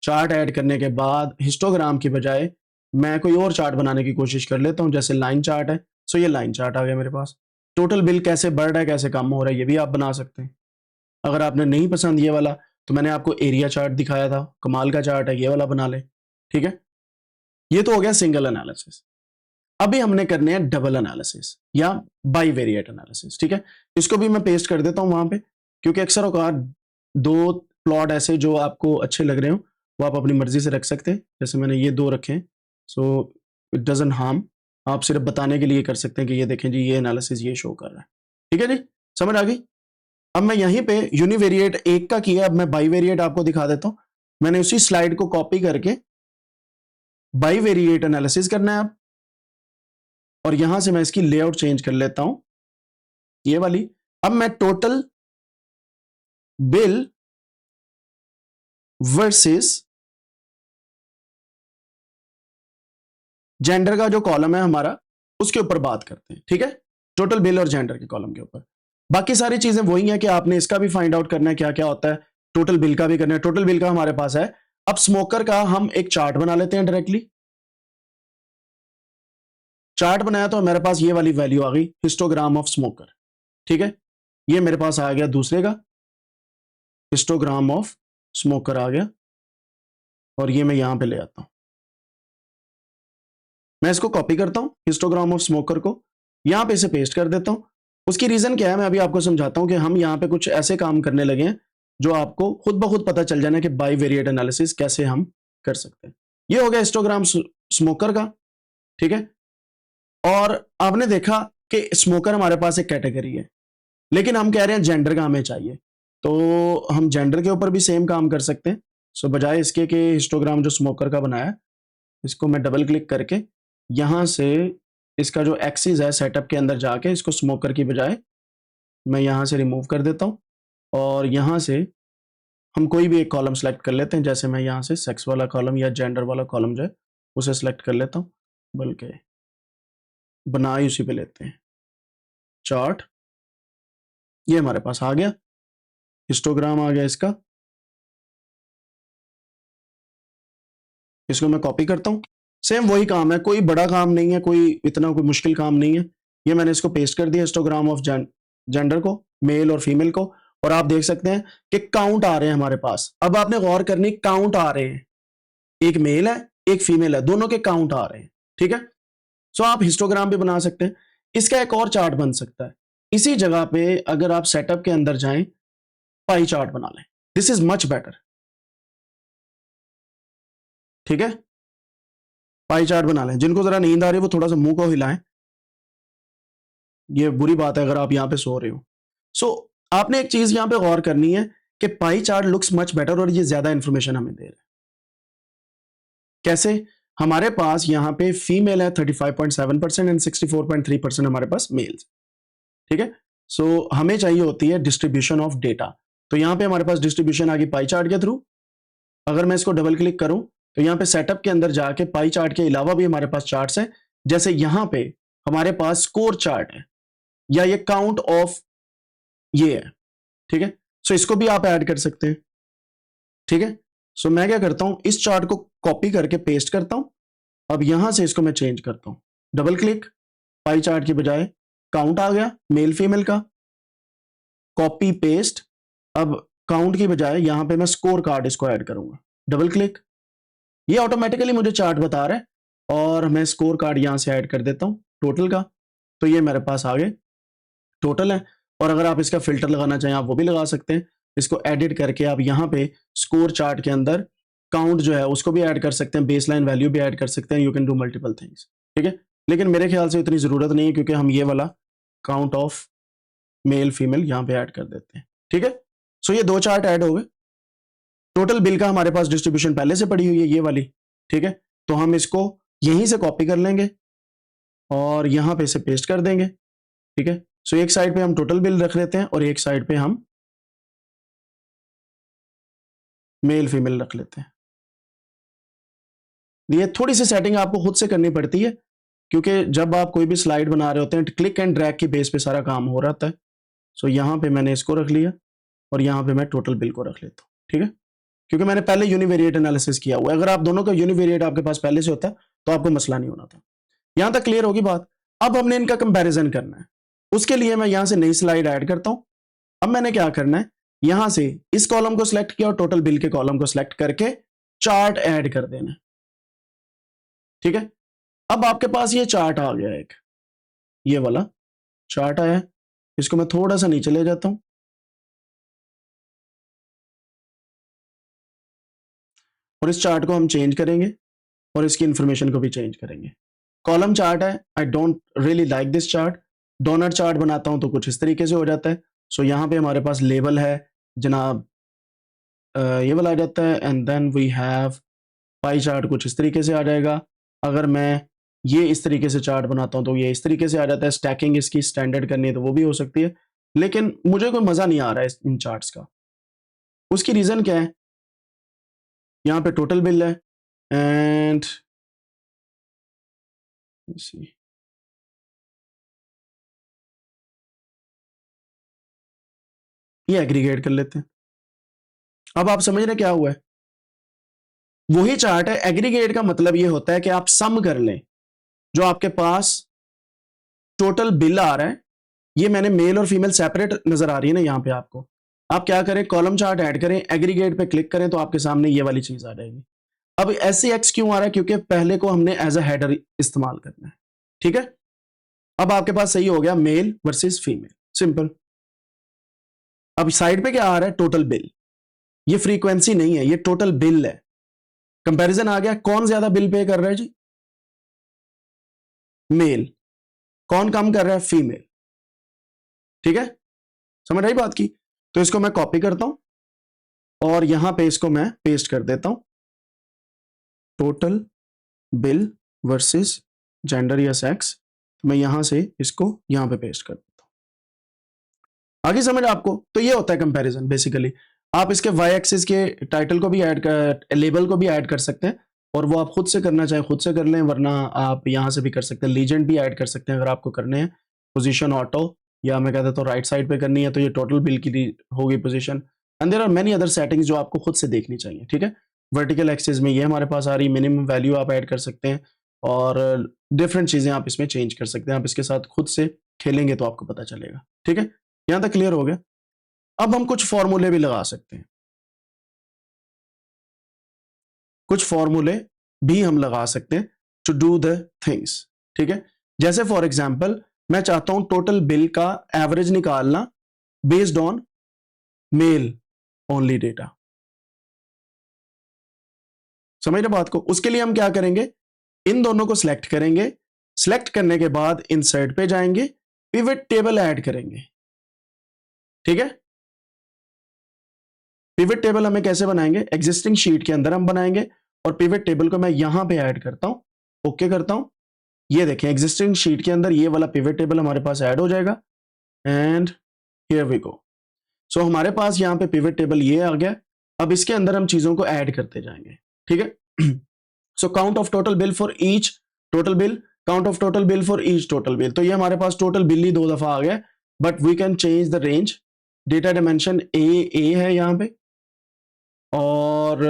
चार्ट ऐड करने के बाद हिस्टोग्राम की बजाय मैं कोई और चार्ट बनाने की कोशिश कर लेता हूँ, जैसे लाइन चार्ट है। सो ये लाइन चार्ट आ गया मेरे पास। टोटल बिल कैसे बढ़ रहा है कैसे कम हो रहा है ये भी आप बना सकते हैं। अगर आपने नहीं पसंद ये वाला तो मैंने आपको एरिया चार्ट दिखाया था, कमाल का चार्ट है, ये वाला बना ले। ठीक है, ये तो हो गया सिंगल एनालिसिस। अभी हमने करने हैं डबल एनालिसिस या बाईवेरिएट एनालिसिस। ठीक है, इसको भी मैं पेस्ट कर देता हूं वहां पे, क्योंकि अक्सर औकात 2 प्लॉट ऐसे जो आपको अच्छे लग रहे हो वो आप अपनी मर्जी से रख सकते हैं। जैसे मैंने ये 2 रखे हैं, सो इट डजंट हार्म। आप सिर्फ बताने के लिए कर सकते हैं कि ये देखें जी ये एनालिसिस ये शो कर रहा है। ठीक है जी, समझ आ गई। अब मैं यहीं पे यूनिवेरिएट एक का किया, अब मैं बाईवेरिएट आपको दिखा देता हूं। मैंने उसी स्लाइड को कॉपी करके बाईवेरिएट एनालिसिस करना है अब, और यहां से मैं इसकी लेआउट चेंज कर लेता हूं, ये वाली। अब मैं टोटल बिल वर्सेस जेंडर का जो कॉलम है हमारा उसके ऊपर बात करते हैं। ठीक है, टोटल बिल और जेंडर के कॉलम के ऊपर। बाकी सारी चीजें वही हैं कि आपने इसका भी फाइंड आउट करना है क्या क्या होता है, टोटल बिल का भी करना है। टोटल बिल का हमारे पास है। अब स्मोकर का हम एक चार्ट बना लेते हैं डायरेक्टली। चार्ट बनाया तो मेरे पास ये वाली वैल्यू आ गई, हिस्टोग्राम ऑफ स्मोकर। ठीक है, ये मेरे पास आ गया दूसरे का, हिस्टोग्राम ऑफ स्मोकर आ गया, और ये मैं यहां पे ले आता हूं। मैं इसको कॉपी करता हूं हिस्टोग्राम ऑफ स्मोकर को, यहां पे इसे पेस्ट कर देता हूं। उसकी रीजन क्या है मैं अभी आपको समझाता हूं कि हम यहां पे कुछ ऐसे काम करने लगे हैं जो आपको खुद ब खुद पता चल जाना कि बाईवेरिएट एनालिसिस कैसे हम कर सकते हैं। ये हो गया हिस्टोग्राम स्मोकर का। ठीक है, और आपने देखा कि स्मोकर हमारे पास एक कैटेगरी है, लेकिन हम कह रहे हैं जेंडर का हमें चाहिए, तो हम जेंडर के ऊपर भी सेम काम कर सकते हैं। सो बजाय इसके कि हिस्टोग्राम जो स्मोकर का बनाया, इसको मैं डबल क्लिक करके यहां से इसका जो एक्सिस है सेटअप के अंदर जाके इसको स्मोकर की बजाय मैं यहां से रिमूव कर देता हूं, और यहां से हम कोई भी एक कॉलम सेलेक्ट कर लेते हैं। जैसे मैं यहां से सेक्स वाला कॉलम या जेंडर वाला कॉलम जो है उसे सेलेक्ट कर लेता हूं, बल्कि बना ही उसी पे लेते हैं चार्ट। ये हमारे पास आ गया, हिस्टोग्राम आ गया इसका। इसको मैं कॉपी करता हूं, सेम वही काम है, कोई बड़ा काम नहीं है, कोई इतना कोई मुश्किल काम नहीं है। ये मैंने इसको पेस्ट कर दिया हिस्टोग्राम ऑफ जेंडर को, मेल और फीमेल को, और आप देख सकते हैं कि काउंट आ रहे हैं हमारे पास। अब आपने गौर करनी, काउंट आ रहे हैं, एक मेल है एक फीमेल है, दोनों के काउंट आ रहे हैं, ठीक है। सो आप हिस्टोग्राम भी बना सकते हैं। इसका एक और चार्ट बन सकता है, इसी जगह पे अगर आप सेटअप के अंदर जाएं, पाई चार्ट बना लें, दिस इज मच बेटर, ठीक है। पाई चार्ट बना लें। जिनको जरा नींद आ रही है वो थोड़ा सा मुंह को हिलाएं, ये बुरी बात है अगर आप यहां पे सो रहे हो। सो आपने एक चीज यहां पे गौर करनी है कि pie chart looks much better और ये ज्यादा इंफॉर्मेशन हमें दे रहा है। कैसे? हमारे पास यहां पे फीमेल है 35.7% एंड 64.3% हमारे पास मेल्स, ठीक है। सो हमें चाहिए होती है डिस्ट्रीब्यूशन ऑफ डेटा, तो यहां पे हमारे पास डिस्ट्रीब्यूशन आ गई पाई चार्ट के थ्रू। अगर मैं इसको डबल क्लिक करूं तो यहां पे सेटअप के अंदर जाके पाई चार्ट के अलावा भी हमारे पास चार्ट्स हैं, जैसे यहां पे हमारे पास स्कोर चार्ट है या ये काउंट ऑफ ये है, ठीक है। सो इसको भी आप ऐड कर सकते हैं, ठीक है। सो मैं क्या करता हूं, इस चार्ट को कॉपी करके पेस्ट करता हूं। अब यहां से इसको मैं चेंज करता हूं, डबल क्लिक, पाई चार्ट की बजाय काउंट आ गया मेल फीमेल का, कॉपी पेस्ट। अब काउंट की बजाय यहां पे मैं स्कोर कार्ड इसको ऐड करूंगा, डबल क्लिक, ये ऑटोमेटिकली मुझे चार्ट बता रहा है और मैं स्कोर कार्ड यहां से ऐड कर देता हूं टोटल का, तो ये मेरे पास आगे टोटल है। और अगर आप इसका फिल्टर लगाना चाहें आप वो भी लगा सकते हैं, इसको एडिट करके आप यहाँ पे स्कोर चार्ट के अंदर काउंट जो है उसको भी ऐड कर सकते हैं, बेसलाइन वैल्यू भी ऐड कर सकते हैं, you can do multiple things, ठीक है। लेकिन मेरे ख्याल से इतनी जरूरत नहीं है क्योंकि हम ये वाला काउंट ऑफ मेल फीमेल यहाँ पे ऐड कर देते हैं, ठीक है। सो ये दो चार्ट ऐड हो गए। टोटल बिल का हमारे पास डिस्ट्रीब्यूशन पहले से पड़ी हुई है ये वाली, ठीक है। तो हम इसको यहीं से कॉपी कर लेंगे और यहां पे इसे पेस्ट कर देंगे, ठीक है। सो एक साइड पे हम टोटल बिल रख लेते हैं और एक साइड पे हम मेल फीमेल रख लेते हैं। ये थोड़ी सी सेटिंग आपको खुद से करनी पड़ती है क्योंकि जब आप कोई भी स्लाइड बना रहे होते हैं क्लिक एंड ड्रैग की बेस पे सारा काम हो रहा है। सो यहां पे मैंने इसको रख लिया और यहां पे मैं टोटल बिल को रख लेता हूं, ठीक है। क्योंकि मैंने पहले यूनिवेरिएट एनालिसिस किया हुआ है, अगर आप दोनों का यूनिवेरिएट आपके पास पहले से होता तो आपको मसला नहीं होना था। यहां तक क्लियर होगी बात। अब हमने इनका कंपैरिजन करना है, उसके लिए मैं यहां से नई स्लाइड ऐड करता हूं। अब मैंने क्या करना है, यहां से इस कॉलम को सिलेक्ट किया और टोटल बिल के कॉलम को सिलेक्ट करके चार्ट ऐड कर देना है, ठीक है। अब आपके पास ये चार्ट आ गया, एक ये वाला चार्ट आया, इसको मैं थोड़ा सा नीचे ले जाता हूं और इस चार्ट को हम चेंज करेंगे और इसकी इंफॉर्मेशन को भी चेंज करेंगे। कॉलम चार्ट है, I don't really like this chart. Donut chart बनाता हूं तो कुछ इस तरीके से हो जाता है। सो यहां पे हमारे पास लेबल है जनाब, ये वाला आ जाता है and then we have pie chart कुछ इस तरीके से आ जाएगा। अगर मैं ये इस तरीके से चार्ट बनाता हूं तो ये इस तरीके से आ जाता है। स्टैकिंग इसकी स्टैंडर्ड करनी है तो वो भी हो सकती है, लेकिन मुझे कोई मजा नहीं आ रहा है इन चार्ट्स का। उसकी रीजन क्या है, यहाँ पे टोटल बिल है एंड ये एग्रीगेट कर लेते हैं। अब आप समझ रहे क्या हुआ है, वही चार्ट है। एग्रीगेट का मतलब ये होता है कि आप सम कर लें, जो आपके पास टोटल बिल आ रहा है, ये मैंने मेल और फीमेल सेपरेट नजर आ रही है ना यहाँ पे आपको। आप क्या करें, कॉलम चार्ट ऐड करें, एग्रीगेट पे क्लिक करें तो आपके सामने ये वाली चीज आ जाएगी। अब ऐसे एक्स क्यों आ रहा है, क्योंकि पहले को हमने एज अ हेडर इस्तेमाल करना है, ठीक है। अब आपके पास सही हो गया मेल वर्सेस फीमेल, सिंपल। अब साइड पे क्या आ रहा है, टोटल बिल। ये फ्रीक्वेंसी नहीं है, ये टोटल बिल है। कंपैरिजन आ गया, कौन ज्यादा बिल पे कर रहा है जी, मेल। कौन कम कर रहा है, फीमेल, ठीक है। समझ आई बात की। तो इसको मैं कॉपी करता हूं और यहां पे इसको मैं पेस्ट कर देता हूं, टोटल बिल वर्सेस जेंडर या सेक्स। मैं यहां से इसको यहां पे पेस्ट कर देता हूं। आगे समझ आपको। तो ये होता है कंपैरिजन बेसिकली। आप इसके वाई एक्सिस के टाइटल को भी ऐड कर, लेबल को भी ऐड कर सकते हैं और वो आप खुद से करना चाहें खुद से कर लें, वरना आप यहां से भी कर सकते हैं। लीजेंड भी ऐड कर सकते हैं अगर आपको करने हैं। पोजीशन ऑटो, या मैं कहता हूँ राइट साइड पे करनी है तो ये टोटल बिल की होगी position. And there are many other settings जो आपको खुद से देखनी चाहिए, ठीक है। वर्टिकल एक्सिस में ये हमारे पास आ रही, मिनिमम वैल्यू आप ऐड कर सकते हैं और डिफरेंट चीजें आप इसमें चेंज कर सकते हैं। आप इसके साथ खुद से खेलेंगे तो आपको पता चलेगा, ठीक है। यहां तक क्लियर हो गया। अब हम कुछ फॉर्मूले भी लगा सकते हैं, कुछ फॉर्मूले भी हम लगा सकते हैं टू डू द थिंग्स। ठीक है, जैसे फॉर एग्जाम्पल मैं चाहता हूं टोटल बिल का एवरेज निकालना based on male only data. समझ रहे बात को? उसके लिए हम क्या करेंगे, इन दोनों को सिलेक्ट करेंगे, सिलेक्ट करने के बाद इंसर्ट पे जाएंगे, पिवट टेबल ऐड करेंगे। ठीक है, पिवट टेबल हमें कैसे बनाएंगे, एग्जिस्टिंग शीट के अंदर हम बनाएंगे और पिवट टेबल को मैं यहां पे ऐड करता हूं, ओके करता हूं। ये देखें एग्जिस्टिंग शीट के अंदर ये वाला पिवट टेबल हमारे पास ऐड हो जाएगा एंड हियर वी गो। सो हमारे पास यहाँ पे पिवट टेबल ये आ गया। अब इसके अंदर हम चीजों को ऐड करते जाएंगे। ठीक है, so count of total bill for each total bill, count of total bill for each total bill. तो ये हमारे पास टोटल बिल ही 2 दफा आ गया, but we can change the range. Data dimension A है यहां पे, और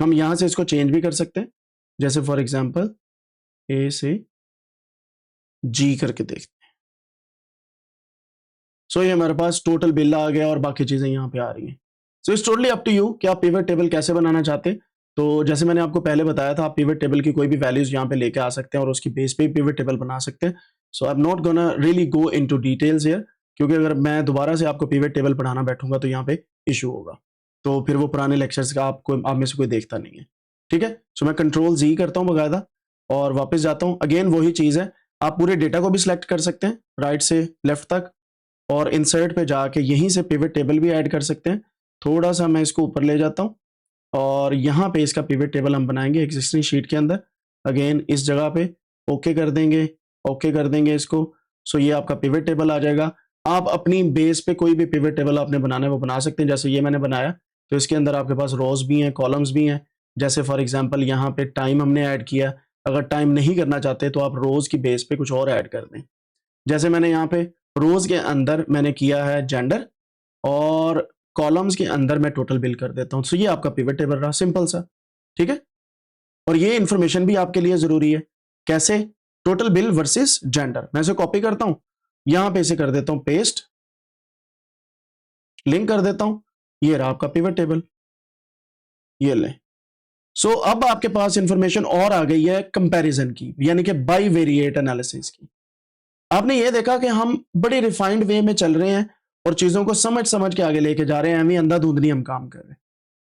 हम यहां से इसको चेंज भी कर सकते हैं, जैसे फॉर एग्जांपल ए से जी करके देखते हैं। सो ये हमारे पास टोटल बिल आ गया और बाकी चीजें यहाँ पे आ रही हैं। So it's totally up to you कि आप पिवट टेबल कैसे बनाना चाहते हैं। तो जैसे मैंने आपको पहले बताया था, आप पिवट टेबल की कोई भी वैल्यूज यहाँ पे लेके आ सकते हैं और उसकी बेस पे पिवट टेबल बना सकते हैं। So I am not gonna really go into details here, क्योंकि अगर मैं दोबारा से आपको पिवट टेबल पढ़ाना बैठूंगा तो यहाँ पे इशू होगा, तो फिर वो पुराने लेक्चर्स का आप में से कोई देखता नहीं है। ठीक है, सो मैं कंट्रोल जी करता हूँ बकायदा और वापस जाता हूँ। अगेन वही चीज है, आप पूरे डेटा को भी सिलेक्ट कर सकते हैं राइट से लेफ्ट तक, और इंसर्ट पे जाके यहीं से पिवट टेबल भी ऐड कर सकते हैं। थोड़ा सा मैं इसको ऊपर ले जाता हूँ और यहाँ पे इसका पिवट टेबल हम बनाएंगे एग्जिस्टिंग शीट के अंदर। अगेन इस जगह पे ओके कर देंगे, ओके कर देंगे इसको। सो ये आपका पिवट टेबल आ जाएगा। आप अपनी बेस पे कोई भी पिवट टेबल आपने बनाना है वो बना सकते हैं। जैसे ये मैंने बनाया तो इसके अंदर आपके पास रोज भी हैं, कॉलम्स भी हैं। जैसे फॉर एग्जाम्पल यहाँ पे टाइम हमने ऐड किया, अगर टाइम नहीं करना चाहते तो आप रोज की बेस पे कुछ और ऐड कर दें। जैसे मैंने यहाँ पे रोज के अंदर मैंने किया है जेंडर और कॉलम्स के अंदर मैं टोटल बिल कर देता हूं। सो ये आपका पिवट टेबल रहा, सिंपल सा। ठीक है, और ये इंफॉर्मेशन भी आपके लिए जरूरी है। कैसे, टोटल बिल वर्सेस जेंडर। मैं इसे कॉपी करता हूं, यहां पे इसे कर देता हूं पेस्ट, लिंक कर देता हूं, ये रहा आपका पिवट टेबल, ये ले। सो अब आपके पास इंफॉर्मेशन और आ गई है कंपैरिजन की, यानी कि बाई वेरिएट एनालिसिस की। आपने ये देखा कि हम बड़े रिफाइंड वे में चल रहे हैं और चीजों को समझ समझ के आगे लेके जा रहे हैं, हमें अंधाधुंध नहीं हम काम कर रहे।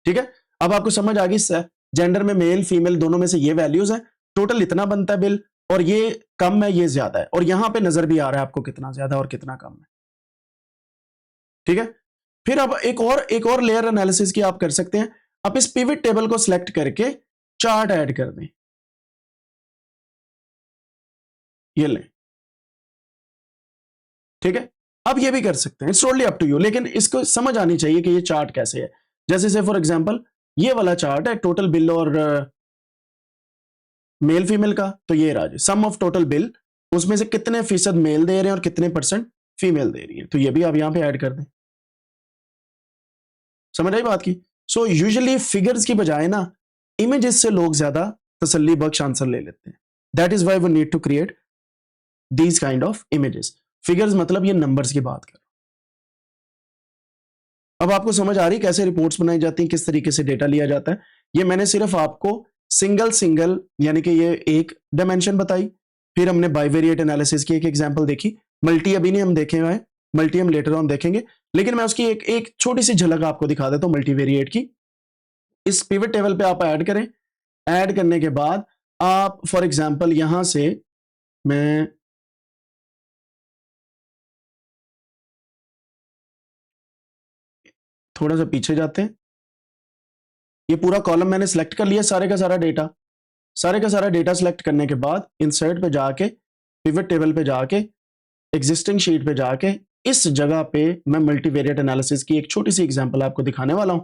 ठीक है, अब आपको समझ आ गई जेंडर में मेल फीमेल दोनों में से ये वैल्यूज हैं, टोटल इतना बनता है बिल, और ये कम है ये ज्यादा है, और यहां पे नजर भी आ रहा है आपको कितना ज्यादा और कितना कम है। ठीक है, फिर अब एक और लेयर एनालिसिस की आप कर सकते हैं। आप इस पिवट टेबल को सिलेक्ट करके चार्ट ऐड कर दें, ये लें। ठीक है, अब ये भी कर सकते हैं, it's totally up to you, लेकिन इसको समझ आनी चाहिए कि ये चार्ट कैसे है। जैसे से फॉर एग्जांपल ये वाला चार्ट है टोटल बिल और मेल फीमेल का, तो ये रहा जी सम ऑफ टोटल बिल, उसमें से कितने फीसद मेल दे रहे हैं और कितने परसेंट फीमेल दे रही है, तो ये भी आप यहां पे ऐड कर दें। समझ आई बात की? सो यूजुअली फिगर्स की बजाय ना इमेजेस से लोग ज्यादा तसल्ली बख्श आंसर ले लेते हैं। That is why we need to create these kind of images. Figures मतलब ये नंबर्स की बात कर। अब आपको समझ आ रही कैसे रिपोर्ट्स बनाई जाती हैं, किस तरीके से डेटा लिया जाता है। ये मैंने सिर्फ आपको सिंगल सिंगल यानी कि ये एक डायमेंशन बताई, फिर हमने बाइवेरिएट एनालिसिस की एक एग्जांपल देखी। मल्टी अभी नहीं हम देखे हुए हैं, मल्टी हम लेटर ऑन देखेंगे, लेकिन मैं उसकी एक छोटी सी झलक आपको दिखा देता हूं मल्टीवेरिएट की। इस पिवट टेबल पे आप ऐड करें, ऐड करने के बाद आप फॉर एग्जांपल यहां से मैं थोड़ा सा पीछे जाते हैं, ये पूरा कॉलम मैंने सेलेक्ट कर लिया, सारे का सारा डेटा, सारे का सारा डेटा सेलेक्ट करने के बाद इंसर्ट पे जाके पिवट टेबल पे जाके एग्जिस्टिंग शीट पे जाके इस जगह पे मैं मल्टीवेरिएट एनालिसिस की एक छोटी सी एग्जांपल आपको दिखाने वाला हूं।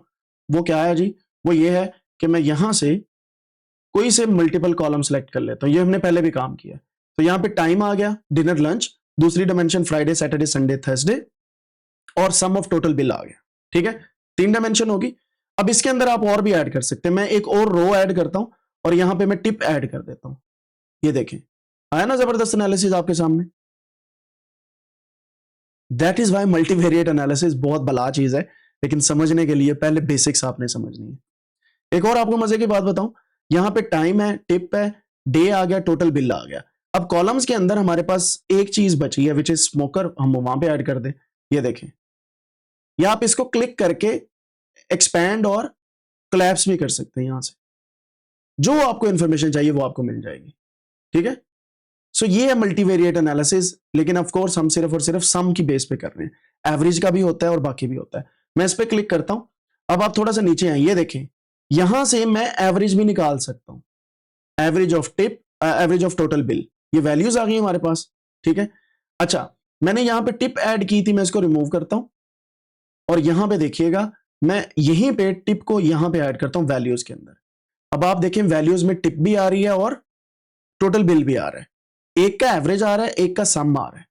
वो क्या है जी, वो ये है कि मैं यहां से कोई से मल्टीपल कॉलम सेलेक्ट कर लेता हूं। ये हमने पहले भी काम किया। तो यहां पे टाइम आ गया, डिनर लंच, दूसरी dimension Friday Saturday Sunday Thursday, और सम ऑफ टोटल बिल आ गया। ठीक है, 3 डायमेंशन होगी। अब इसके अंदर आप और भी ऐड कर सकते हैं। मैं एक और रो ऐड करता हूं और यहां पे मैं टिप ऐड कर देता हूं। ये देखें, आया ना जबरदस्त एनालिसिस आपके सामने। That is why multivariate analysis बहुत बला चीज है, लेकिन समझने के लिए पहले बेसिक्स आपने समझनी है। एक और आपको मजे की बात बताऊं, यहां पे टाइम है, टिप है, डे आ गया, टोटल बिल आ गया। अब कॉलम्स के अंदर हमारे पास एक चीज बची है विच इज स्मोकर, हम वहां पे ऐड कर दें। ये देखें, या आप इसको क्लिक करके एक्सपैंड और कोलैप्स भी कर सकते हैं। यहां से जो आपको इंफॉर्मेशन चाहिए वो आपको मिल जाएगी। ठीक है, सो ये है मल्टीवेरिएट एनालिसिस, लेकिन ऑफ कोर्स हम सिर्फ और सिर्फ सम की बेस पे कर रहे हैं। एवरेज का भी होता है और बाकी भी होता है। मैं इस पे क्लिक करता हूं। अब आप थोड़ा सा नीचे आए, ये देखें, यहां से मैं एवरेज भी निकाल सकता हूं। Average of tip, average of total bill, ये वैल्यूज आ गई हमारे पास। ठीक है, अच्छा, मैंने यहां पे टिप ऐड की थी, मैं इसको रिमूव करता हूं और यहां पे देखिएगा, मैं यहीं पे टिप को यहां पे ऐड करता हूं वैल्यूज के अंदर। अब आप देखें, वैल्यूज में टिप भी आ रही है और टोटल बिल भी आ रहा है। एक का एवरेज आ रहा है, एक का सम आ रहा है।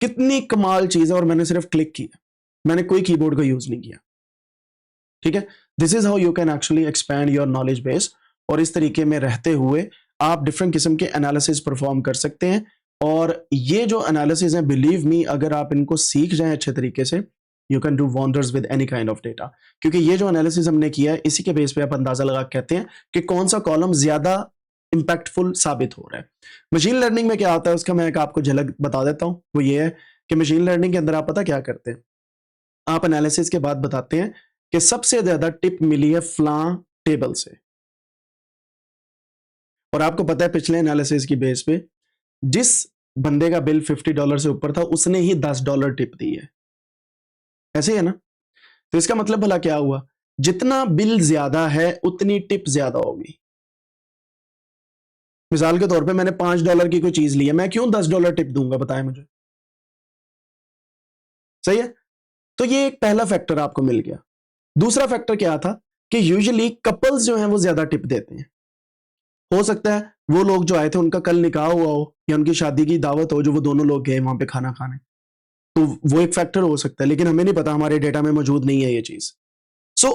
कितनी कमाल चीज है, और मैंने सिर्फ क्लिक किया, मैंने कोई कीबोर्ड का यूज नहीं किया। ठीक है, this is how you can actually expand your knowledge base, और इस तरीके में रहते हुए आप डिफरेंट किस्म के एनालिसिस परफॉर्म कर सकते हैं। और ये जो एनालिसिस है, बिलीव मी, अगर आप इनको सीख जाएं अच्छे तरीके से, you can do wonders with any kind of data. क्योंकि ये जो एनालिसिस हमने किया है, इसी के बेस पे आप अंदाजा लगा कहते हैं कि कौन सा कॉलम ज्यादा इंपैक्टफुल साबित हो रहा है। मशीन लर्निंग में क्या होता है उसका मैं एक आपको झलक बता देता हूं। वो ये है कि मशीन लर्निंग के अंदर आप पता क्या करते हैं, आप एनालिसिस के बाद बताते हैं कि सबसे ज्यादा टिप मिली है फ्लां टेबल से, और आपको पता है पिछले एनालिसिस की बेस पे जिस बंदे का बिल $50 से ऊपर था उसने ही $10 टिप दी है। ऐसे ही है ना? तो इसका मतलब भला क्या हुआ, जितना बिल ज्यादा है उतनी टिप ज्यादा होगी। मिसाल के तौर पे मैंने $5 की कोई चीज ली है, मैं क्यों $10 टिप दूंगा, बताएं मुझे। सही है, तो ये एक पहला फैक्टर आपको मिल गया। दूसरा फैक्टर क्या था कि यूजुअली कपल्स जो हैं वो ज्यादा टिप देते हैं। हो सकता है वो लोग जो आए थे उनका कल निकाह हुआ हो या उनकी शादी की दावत हो, जो वो दोनों लोग गए वहां पे खाना खाने, तो वो एक फैक्टर हो सकता है, लेकिन हमें नहीं पता, हमारे डेटा में मौजूद नहीं है ये चीज। So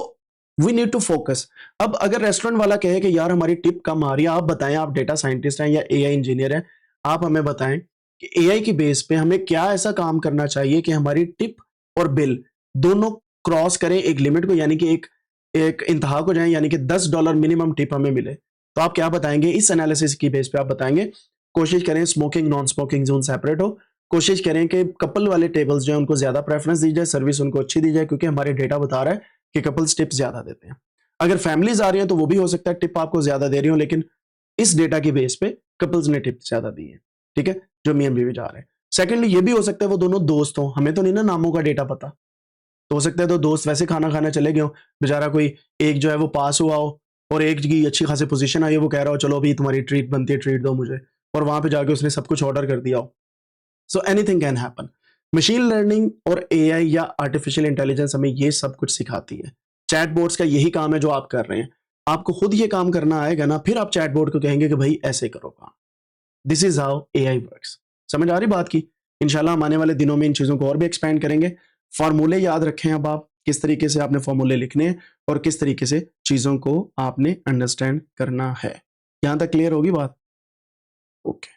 we need to focus. अब अगर रेस्टोरेंट वाला कहे कि यार हमारी टिप कम आ रही है, आप बताएं, आप डेटा साइंटिस्ट हैं या एआई इंजीनियर हैं, आप हमें बताएं कि एआई की बेस पे हमें क्या ऐसा काम करना चाहिए कि हमारी टिप और बिल दोनों क्रॉस करें एक लिमिट को, यानी कि एक एक इंतहा को जाए, यानी कि $10 मिनिमम टिप हमें मिले। तो आप क्या बताएंगे इस एनालिसिस की बेस पे, आप बताएंगे कोशिश करें smoking non smoking zone separate हो, कोशिश करें कि कपल वाले टेबल्स जो है उनको ज्यादा प्रेफरेंस दी जाए, सर्विस उनको अच्छी दी जाए, क्योंकि हमारे डेटा बता रहा है कि कपल्स टिप ज्यादा देते हैं। अगर फैमिलीज आ रही है तो वो भी हो सकता है टिप आपको ज्यादा दे रही हो, लेकिन इस डेटा की बेस पे कपल्स ने टिप ज्यादा दी है। ठीक है, जो मियां बीवी जा रहे हैं। सेकेंडली ये भी हो सकता है वो दोनों दोस्त हो, हमें तो नहीं ना नामों का डेटा पता, तो हो सकता है तो दोस्त वैसे खाना खाने चले गए हो, बेचारा कोई एक जो है वो पास हुआ हो और एक की अच्छी खासी पोजीशन आई है, वो कह रहा हो चलो अभी तुम्हारी ट्रीट बनती है, ट्रीट दो मुझे, और वहां पे जाके उसने सब कुछ ऑर्डर कर दिया हो। So anything can happen. Machine learning और एआई या आर्टिफिशियल इंटेलिजेंस हमें ये सब कुछ सिखाती है। चैटबॉट्स का यही काम है जो आप कर रहे हैं। आपको खुद ये काम करना आएगा ना, फिर आप चैटबॉट को कहेंगे कि भाई ऐसे करो काम। This is how AI works. समझ आ रही बात की? इंशाल्लाह हम आने वाले दिनों में इन चीज़ों को और भी एक्सपेंड करेंगे। फार्मूले याद रखें, अब आप किस तरीके से आपने फार्मूले लिखने हैं और किस तरीके से चीज़ों को आपने अंडरस्टैंड करना है। यहां तक क्लियर होगी बात? ओके।